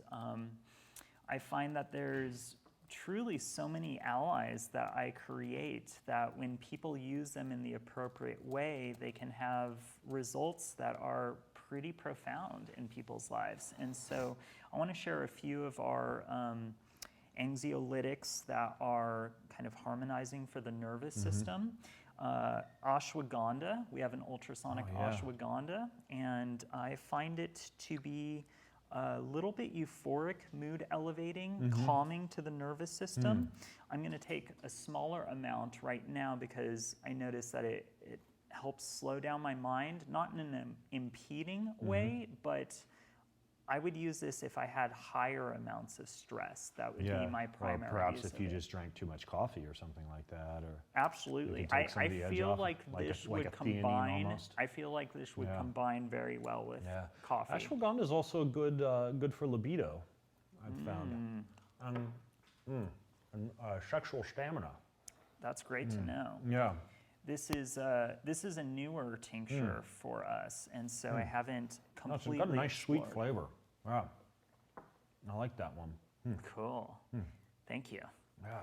I find that there's truly so many allies that I create that when people use them in the appropriate way, they can have results that are pretty profound in people's lives. And so I want to share a few of our anxiolytics that are kind of harmonizing for the nervous system. Ashwagandha, we have an ultrasonic ashwagandha, and I find it to be a little bit euphoric, mood elevating, calming to the nervous system. I'm going to take a smaller amount right now because I notice that it helps slow down my mind, not in an impeding way, but I would use this if I had higher amounts of stress. That would be my primary Or perhaps use if of you it. just drank too much coffee or something like that, or Absolutely. it can take some I of the edge feel off, like like this like would a theanine combine. almost. I feel like this would Yeah. combine very well with coffee. Ashwagandha is also good for libido, I've found, and sexual stamina. That's great to know. Yeah. This is a newer tincture for us, and so I haven't No, it's completely got a nice sweet explored. flavor. Yeah. I like that one. Cool. Thank you. Yeah.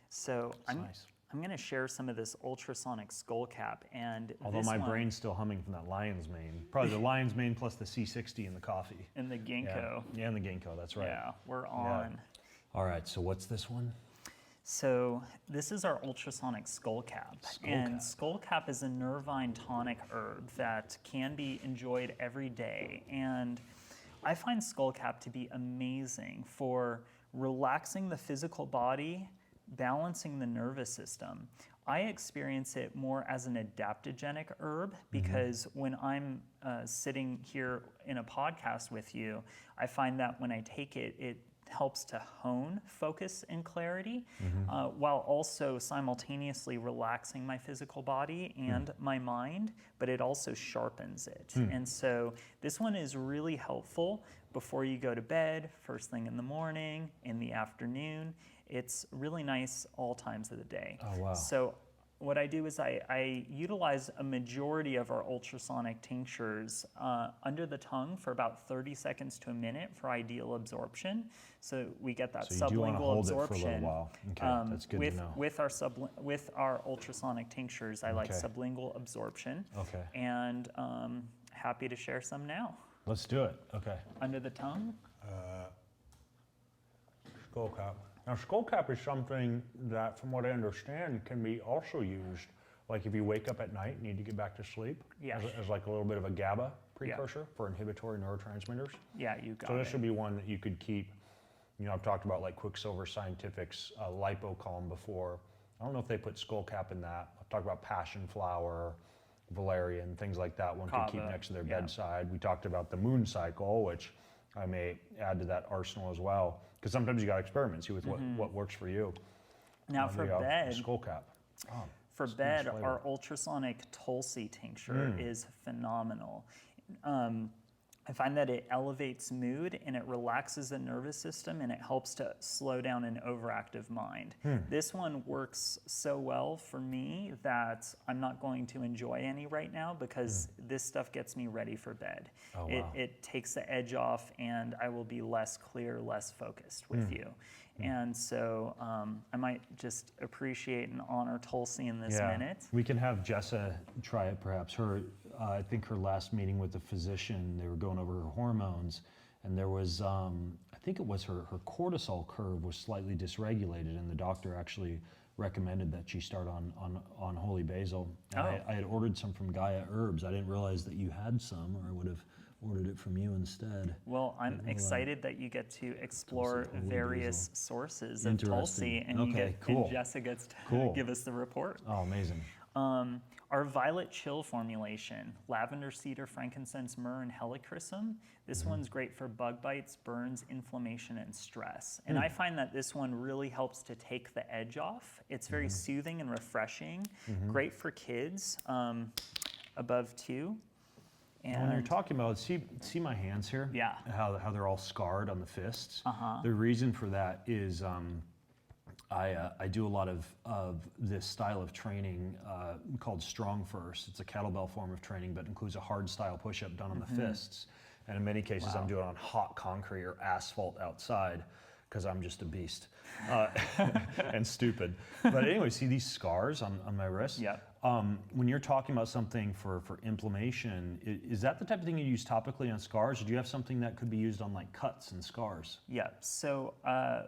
So I'm nice. going to share some of this ultrasonic skull cap, and Although this my one, brain's still humming from that lion's mane. Probably the lion's mane plus the C60 in the coffee. and the ginkgo. Yeah, and the ginkgo, that's right. Yeah, we're on. All right, so what's this one? So this is our ultrasonic skull cap. Skull Skull cap is a nervine tonic herb that can be enjoyed every day. And I find skull cap to be amazing for relaxing the physical body, balancing the nervous system. I experience it more as an adaptogenic herb because when I'm sitting here in a podcast with you, I find that when I take it, it helps to hone focus and clarity while also simultaneously relaxing my physical body and my mind, but it also sharpens it. And so this one is really helpful before you go to bed, first thing in the morning, in the afternoon. It's really nice all times of the day. Oh, wow. So what I do is I utilize a majority of our ultrasonic tinctures under the tongue for about 30 seconds to a minute for ideal absorption. So we get that So you do want to sublingual hold absorption. it for a little while. Okay, that's good to know. With our ultrasonic tinctures, I like Okay. sublingual absorption. Okay. And happy to share some now. Let's do it. Okay. Under the tongue. Skull cap. Now, skull cap is something that, from what I understand, can be also used, like if you wake up at night and need to get back to sleep, as like a little bit of a GABA precursor for inhibitory neurotransmitters. Yeah, you got it. So this would be one that you could keep. You know, I've talked about like Quicksilver Scientific's Lipocalm before. I don't know if they put skull cap in that. I've talked about passion flower, valerian, things like that. One could keep next to their bedside. We talked about the moon cycle, which I may add to that arsenal as well. Because sometimes you got to experiment, see with what works for you. Now for bed, skull cap. Oh, for bed, our ultrasonic Tulsi tincture is phenomenal. I find that it elevates mood and it relaxes the nervous system and it helps to slow down an overactive mind. This one works so well for me that I'm not going to enjoy any right now because this stuff gets me ready for bed. Oh, wow. It takes the edge off and I will be less clear, less focused with you. And so I might just appreciate and honor Tulsi in this minute. We can have Jessa try it perhaps. I think her last meeting with the physician, they were going over her hormones, and there was, I think it was her cortisol curve was slightly dysregulated, and the doctor actually recommended that she start on holy basil. And I had ordered some from Gaia Herbs. I didn't realize that you had some, or I would have ordered it from you instead. Well, I'm excited that you get to explore various sources of Tulsi, and and Jessa gets to give us the report. Oh, amazing. Our violet chill formulation, lavender, cedar, frankincense, myrrh, and helichrysum. This one's great for bug bites, burns, inflammation, and stress. And I find that this one really helps to take the edge off. It's very soothing and refreshing, great for kids above 2. And when you're talking about, see my hands here? Yeah. How they're all scarred on the fists? The reason for that is I do a lot of this style of training called Strong First. It's a kettlebell form of training, but includes a hard style push-up done on the fists. And in many cases, I'm doing it on hot concrete or asphalt outside because I'm just a beast and stupid. But anyway, see these scars on my wrist? Yeah. When you're talking about something for inflammation, is that the type of thing you use topically on scars, or do you have something that could be used on like cuts and scars? Yeah, so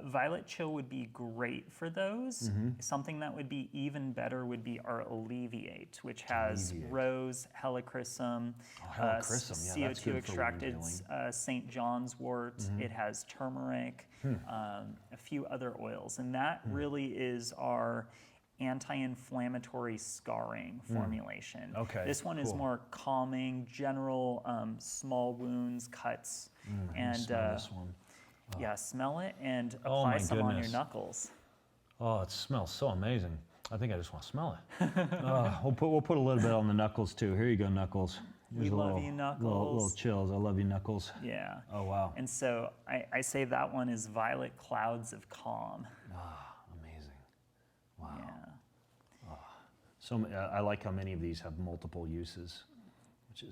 Violet Chill would be great for those. Something that would be even better would be our Alleviate, which has rose, helichrysum, CO2 extracted St. John's wort. It has turmeric, a few other oils, and that really is our anti-inflammatory scarring formulation. Okay, this one is more calming, general small wounds, cuts, and smell this one. yeah, smell it and apply some on your knuckles. Oh, it smells so amazing. I think I just want to smell it. We'll put a little bit on the knuckles too. Here you go, Knuckles. We love you, Knuckles. Little chills. I love you, Knuckles. Yeah. Oh, wow. And so I say that one is Violet Clouds of Calm. Amazing. Wow. Yeah. So I like how many of these have multiple uses, which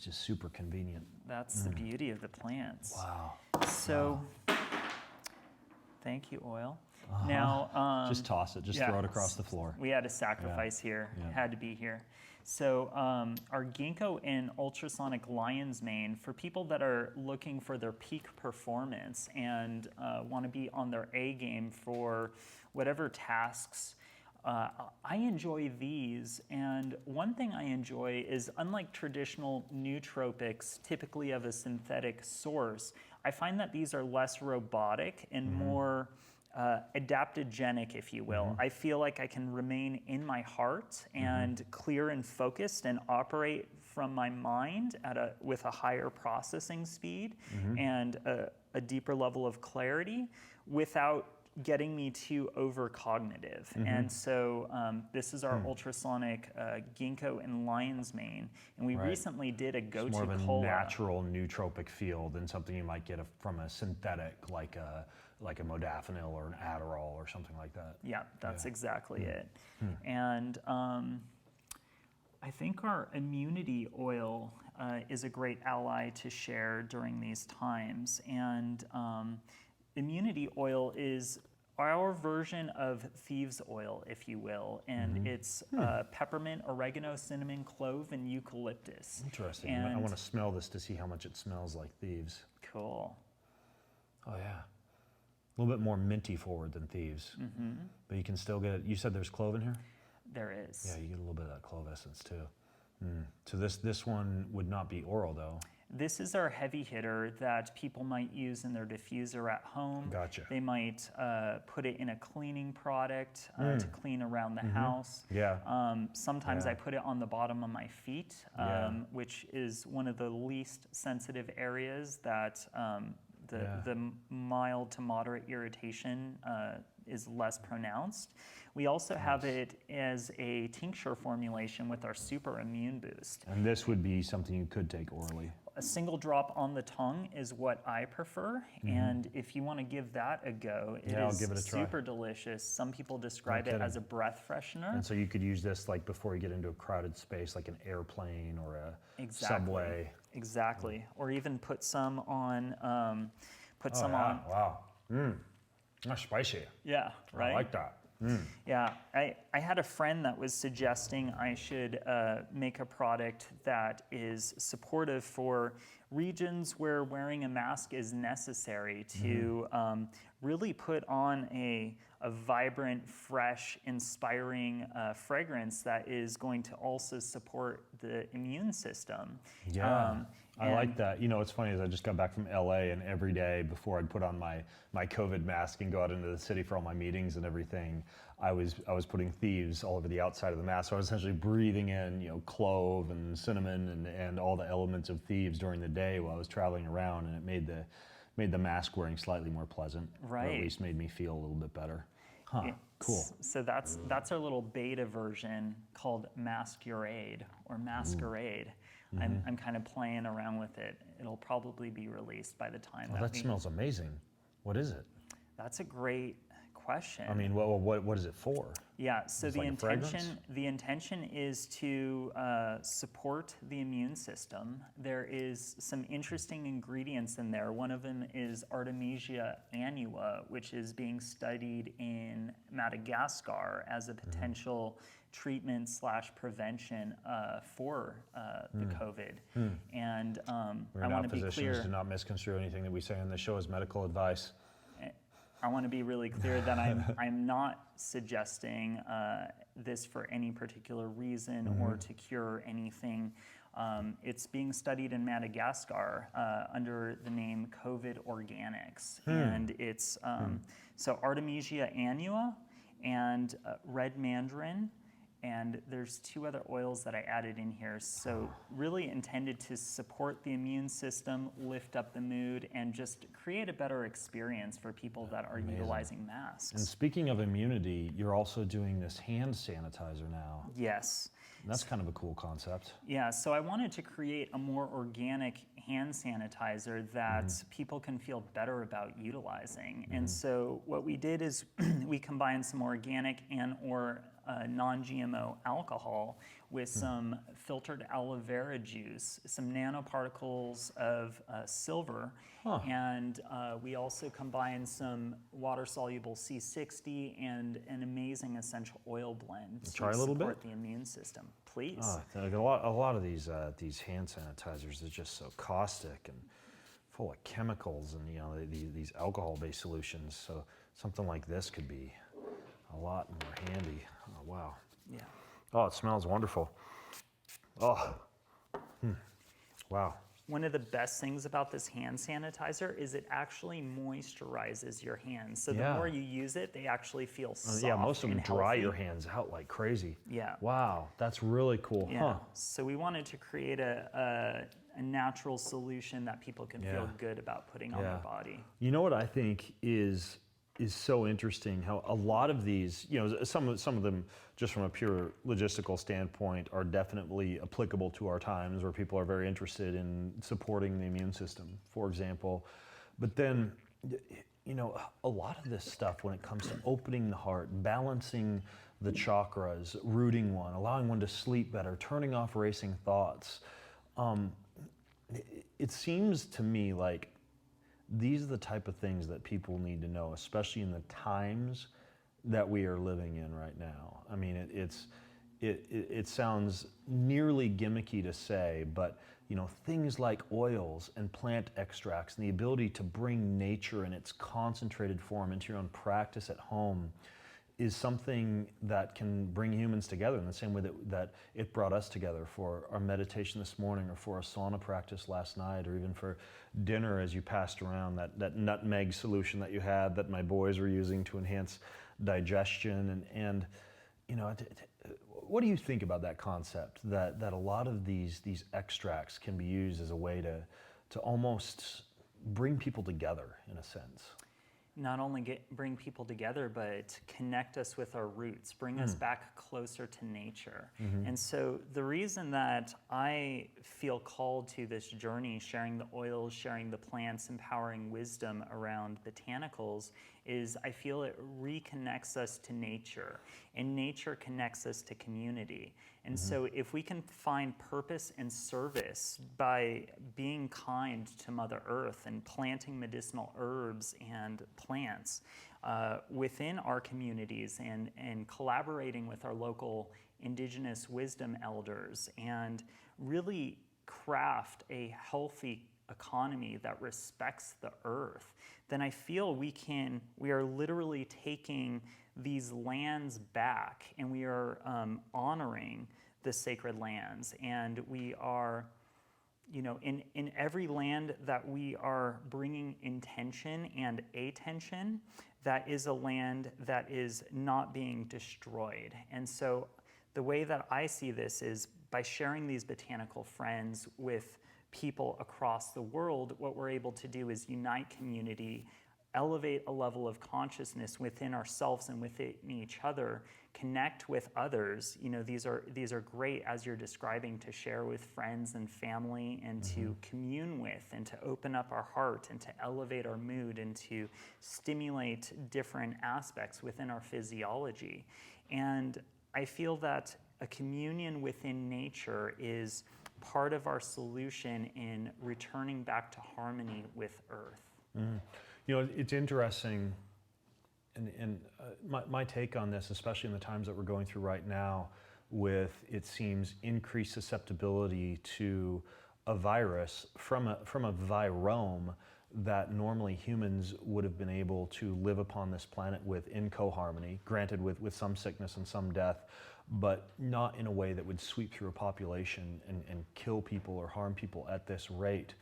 is super convenient. That's the beauty of the plants. Wow. So, thank you, Oil. Now, just toss it. Just throw it across the floor. We had a sacrifice here. It had to be here. So our ginkgo and ultrasonic lion's mane, for people that are looking for their peak performance and want to be on their A game for whatever tasks, I enjoy these, and one thing I enjoy is, unlike traditional nootropics, typically of a synthetic source, I find that these are less robotic and more adaptogenic, if you will. I feel like I can remain in my heart and clear and focused and operate from my mind with a higher processing speed and a deeper level of clarity without getting me too overcognitive. And so this is our ultrasonic ginkgo and lion's mane, and we recently did a go-to It's more of a cola. natural nootropic feel than something you might get from a synthetic, like a modafinil or an Adderall or something like that. Yeah, that's exactly it. And I think our immunity oil is a great ally to share during these times. And immunity oil is our version of Thieves Oil, if you will, and it's peppermint, oregano, cinnamon, clove, and eucalyptus. Interesting. And I want to smell this to see how much it smells like Thieves. Cool. Oh, yeah. little bit more minty forward than Thieves. But you can still get, you said there's clove in here? There is. Yeah, you get a little bit of that clove essence too. So this one would not be oral though. This is our heavy hitter that people might use in their diffuser at home. Gotcha. They might put it in a cleaning product to clean around the house. Yeah. Sometimes Yeah. I put it on the bottom of my feet, which is one of the least sensitive areas that the mild to moderate irritation is less pronounced. We also have it as a tincture formulation with our super immune boost. And this would be something you could take orally. A single drop on the tongue is what I prefer, and if you want to give that a go, I'll give it a try. super delicious. Some people describe it kidding. as a breath freshener. And so you could use this like before you get into a crowded space, like an airplane or a subway. Exactly. Or even put some on. on. Wow. That's spicy. Yeah. Right. I like that. Yeah, I had a friend that was suggesting I should make a product that is supportive for regions where wearing a mask is necessary to really put on a vibrant, fresh, inspiring fragrance that is going to also support the immune system. Yeah. I like that. You know, what's funny is I just got back from LA, and every day before I'd put on my COVID mask and go out into the city for all my meetings and everything, I was putting Thieves all over the outside of the mask. So I was essentially breathing in, you know, clove and cinnamon and all the elements of Thieves during the day while I was traveling around, and it made the mask wearing slightly more pleasant. Right. Or at least made me feel a little bit better. Huh. Cool. So that's our little beta version called Masquerade or Masquerade. I'm kind of playing around with it. It'll probably be released by the time That smells amazing. What is it? That's a great question. I mean, what is it for? Yeah, so It's like a fragrance? the intention is to support the immune system. There is some interesting ingredients in there. One of them is Artemisia annua, which is being studied in Madagascar as a potential treatment / prevention for the COVID. And I want to be clear. Do not misconstrue anything that we say on the show as medical advice. I want to be really clear that I'm not suggesting this for any particular reason or to cure anything. It's being studied in Madagascar under the name COVID Organics, and it's so Artemisia annua and red mandarin. And there's 2 other oils that I added in here. So really intended to support the immune system, lift up the mood, and just create a better experience for people that are utilizing masks. And speaking of immunity, you're also doing this hand sanitizer now. Yes. And that's kind of a cool concept. Yeah, so I wanted to create a more organic hand sanitizer that people can feel better about utilizing. And so what we did is we combined some organic and or non-GMO alcohol with some filtered aloe vera juice, some nanoparticles of silver, and we also combined some water-soluble C60 and an amazing essential oil blend to Try a little support bit? the immune system. Please. Like a lot of these hand sanitizers are just so caustic and full of chemicals and these alcohol-based solutions. So something like this could be a lot more handy. Oh, wow. Yeah. Oh, it smells wonderful. Oh, wow. One of the best things about this hand sanitizer is it actually moisturizes your hands. So the more you use it, they actually feel soft. Yeah, most of them and dry healthy. your hands out like crazy. Yeah. Wow, that's really cool. Yeah. Huh. So we wanted to create a natural solution that people can feel good about putting on their body. You know what I think is so interesting, how a lot of these, some of them, just from a pure logistical standpoint, are definitely applicable to our times where people are very interested in supporting the immune system, for example. But then, a lot of this stuff when it comes to opening the heart, balancing the chakras, rooting one, allowing one to sleep better, turning off racing thoughts, it seems to me like these are the type of things that people need to know, especially in the times that we are living in right now. I mean, it sounds nearly gimmicky to say, but things like oils and plant extracts and the ability to bring nature in its concentrated form into your own practice at home is something that can bring humans together in the same way that it brought us together for our meditation this morning, or for a sauna practice last night, or even for dinner as you passed around that nutmeg solution that you had that my boys were using to enhance digestion. And what do you think about that concept, that a lot of these extracts can be used as a way to almost bring people together in a sense? Not only bring people together, but connect us with our roots, bring us back closer to nature. And so the reason that I feel called to this journey, sharing the oils, sharing the plants, empowering wisdom around botanicals, is I feel it reconnects us to nature, and nature connects us to community. And so if we can find purpose and service by being kind to Mother Earth and planting medicinal herbs and plants within our communities, and collaborating with our local indigenous wisdom elders, and really craft a healthy economy that respects the earth, then I feel we are literally taking these lands back, and we are honoring the sacred lands. And we are, in every land that we are bringing intention and attention, that is a land that is not being destroyed. And so the way that I see this is by sharing these botanical friends with people across the world, what we're able to do is unite community, elevate a level of consciousness within ourselves and within each other, connect with others. These are great, as you're describing, to share with friends and family, and to commune with, and to open up our heart, and to elevate our mood, and to stimulate different aspects within our physiology. And I feel that a communion within nature is part of our solution in returning back to harmony with Earth. It's interesting, and my take on this, especially in the times that we're going through right now, with, it seems, increased susceptibility to a virus from a virome that normally humans would have been able to live upon this planet with in co-harmony, granted with some sickness and some death, but not in a way that would sweep through a population and kill people or harm people at this rate.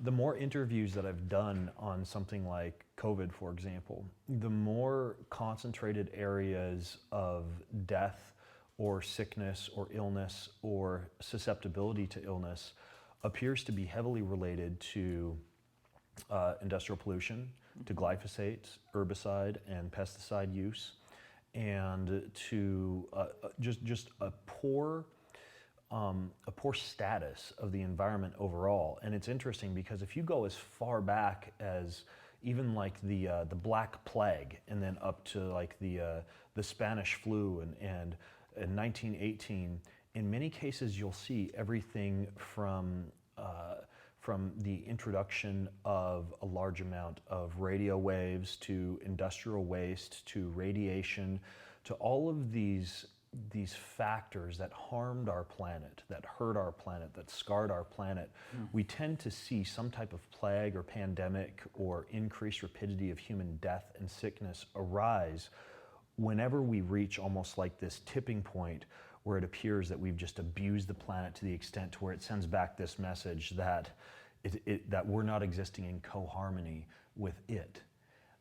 The more interviews that I've done on something like COVID, for example, the more concentrated areas of death or sickness or illness or susceptibility to illness appears to be heavily related to industrial pollution, to glyphosate, herbicide, and pesticide use, and to just a poor status of the environment overall. And it's interesting because if you go as far back as even like the Black Plague, and then up to like the Spanish flu, and in 1918, in many cases you'll see everything from the introduction of a large amount of radio waves, to industrial waste, to radiation, to all of these factors that harmed our planet, that hurt our planet, that scarred our planet. We tend to see some type of plague or pandemic or increased rapidity of human death and sickness arise whenever we reach almost like this tipping point where it appears that we've just abused the planet to the extent to where it sends back this message that that we're not existing in co-harmony with it.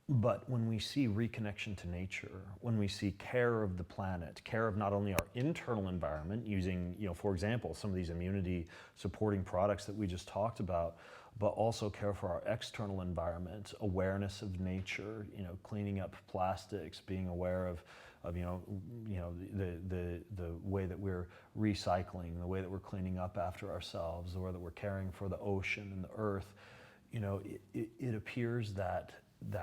But when we see reconnection to nature, when we see care of the planet, care of not only our internal environment using, for example, some of these immunity supporting products that we just talked about, but also care for our external environment, awareness of nature, cleaning up plastics, being aware of the way that we're recycling, the way that we're cleaning up after ourselves, the way that we're caring for the ocean and the earth. It appears that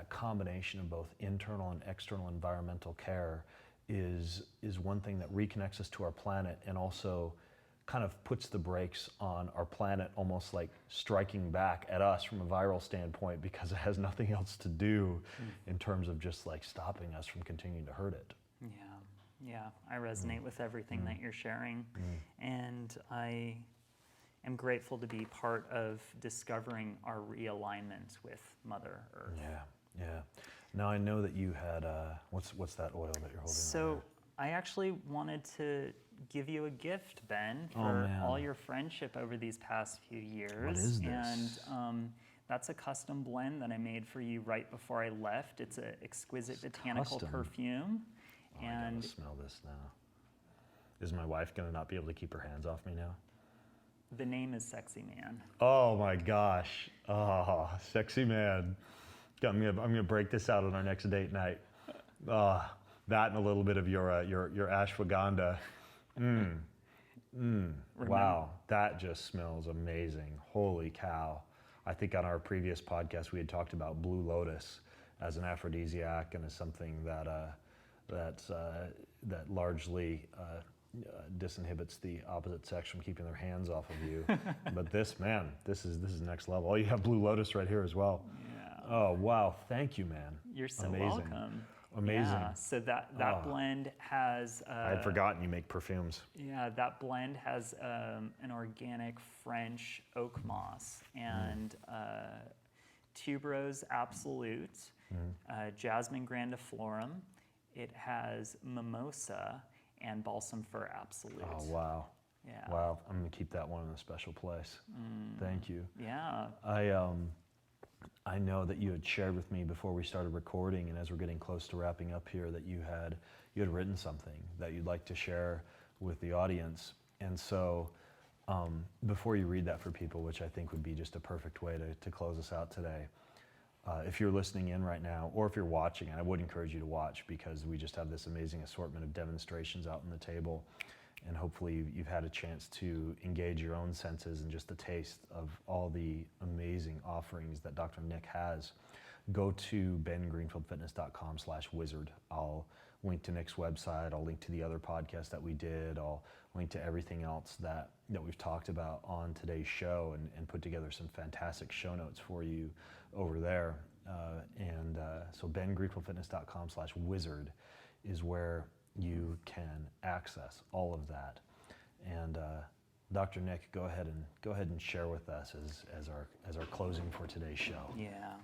combination of both internal and external environmental care is one thing that reconnects us to our planet, and also kind of puts the brakes on our planet, almost like striking back at us from a viral standpoint, because it has nothing else to do in terms of just like stopping us from continuing to hurt it. Yeah, I resonate with everything that you're sharing, and am grateful to be part of discovering our realignment with Mother Earth. Yeah. Now I know that you had, what's that oil that you're holding? So I actually wanted to give you a gift, Ben, Oh, for man. all your friendship over these past few years. What is this? And that's a custom blend that I made for you right before I left. It's an exquisite botanical custom? perfume. Oh, I gotta smell this now. Is my wife gonna not be able to keep her hands off me now? The name is Sexy Man. Oh my gosh. Oh, sexy man. I'm gonna break this out on our next date night. That and a little bit of your ashwagandha. Wow, that just smells amazing. Holy cow. I think on our previous podcast we had talked about blue lotus as an aphrodisiac and as something that largely disinhibits the opposite sex from keeping their hands off of you. But this is next level. Oh, you have blue lotus right here as well. Yeah. Oh wow, thank you, man. You're so Amazing. welcome. Amazing. Yeah, so that blend has... I had forgotten you make perfumes. Yeah, that blend has an organic French oak moss and tuberose absolute, jasmine grandiflorum. It has mimosa and balsam fir absolute. Oh wow. Yeah. Wow, I'm gonna keep that one in a special place. Thank you. Yeah. I know that you had shared with me before we started recording, and as we're getting close to wrapping up here, that you had written something that you'd like to share with the audience. And so, before you read that for people, which I think would be just a perfect way to close us out today, if you're listening in right now, or if you're watching, and I would encourage you to watch because we just have this amazing assortment of demonstrations out on the table. And hopefully you've had a chance to engage your own senses and just the taste of all the amazing offerings that Dr. Nick has. Go to bengreenfieldfitness.com/wizard. I'll link to Nick's website. I'll link to the other podcast that we did. I'll link to everything else that we've talked about on today's show and put together some fantastic show notes for you over there. So bengreenfieldfitness.com/wizard is where you can access all of that. And Dr. Nick, go ahead and share with us as our closing for today's show. Yeah.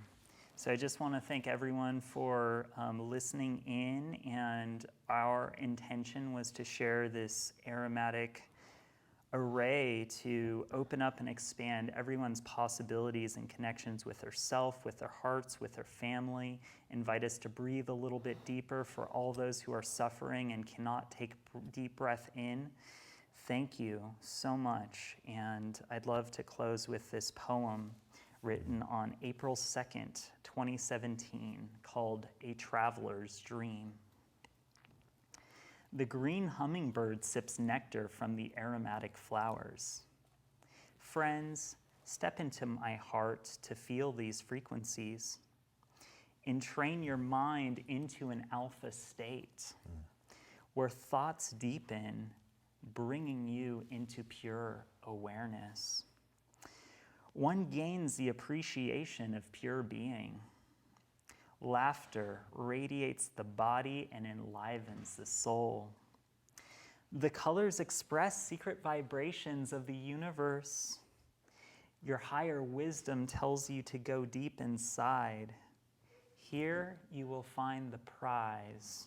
So I just want to thank everyone for listening in, and our intention was to share this aromatic array to open up and expand everyone's possibilities and connections with their self, with their hearts, with their family, invite us to breathe a little bit deeper for all those who are suffering and cannot take deep breath in. Thank you so much. And I'd love to close with this poem written on April 2nd, 2017, called A Traveler's Dream. The green hummingbird sips nectar from the aromatic flowers. Friends, step into my heart to feel these frequencies. Entrain your mind into an alpha state where thoughts deepen, bringing you into pure awareness. One gains the appreciation of pure being. Laughter radiates the body and enlivens the soul. The colors express secret vibrations of the universe. Your higher wisdom tells you to go deep inside. Here you will find the prize,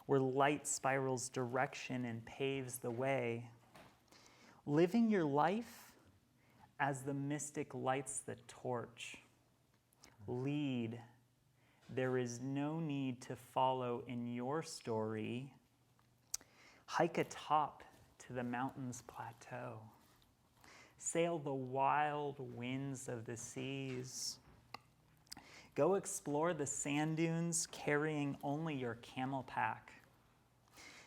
where light spirals direction and paves the way. Living your life as the mystic lights the torch. Lead. There is no need to follow in your story. Hike atop to the mountain's plateau. Sail the wild winds of the seas. Go explore the sand dunes carrying only your camel pack.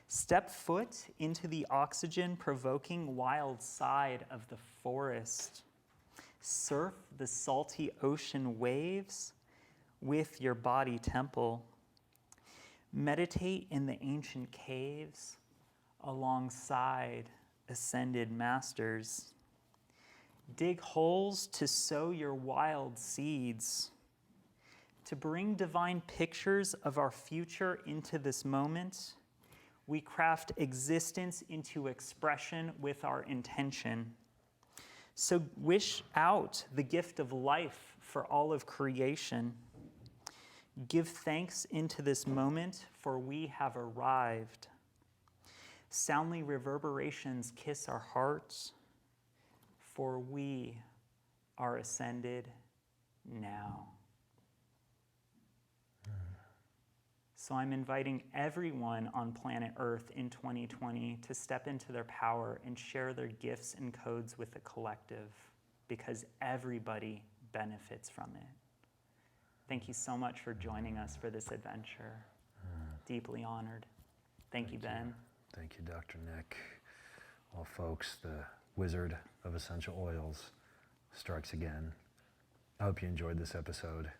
Step foot into the oxygen-provoking wild side of the forest. Surf the salty ocean waves with your body temple. Meditate in the ancient caves alongside ascended masters. Dig holes to sow your wild seeds. To bring divine pictures of our future into this moment, we craft existence into expression with our intention. So wish out the gift of life for all of creation. Give thanks into this moment, for we have arrived. Soundly reverberations kiss our hearts, for we are ascended now. So I'm inviting everyone on planet Earth in 2020 to step into their power and share their gifts and codes with the collective, because everybody benefits from it. Thank you so much for joining us for this adventure. Deeply honored. Thank you, Ben. Thank you, Dr. Nick. Well, folks, the Wizard of Essential Oils strikes again. I hope you enjoyed this episode,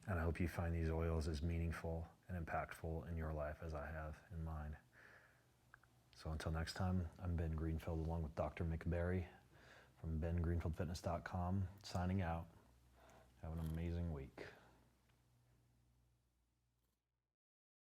and I hope you find these oils as meaningful and impactful in your life as I have in mine. So until next time, I'm Ben Greenfield along with Dr. McBarry from bengreenfieldfitness.com, signing out. Have an amazing week.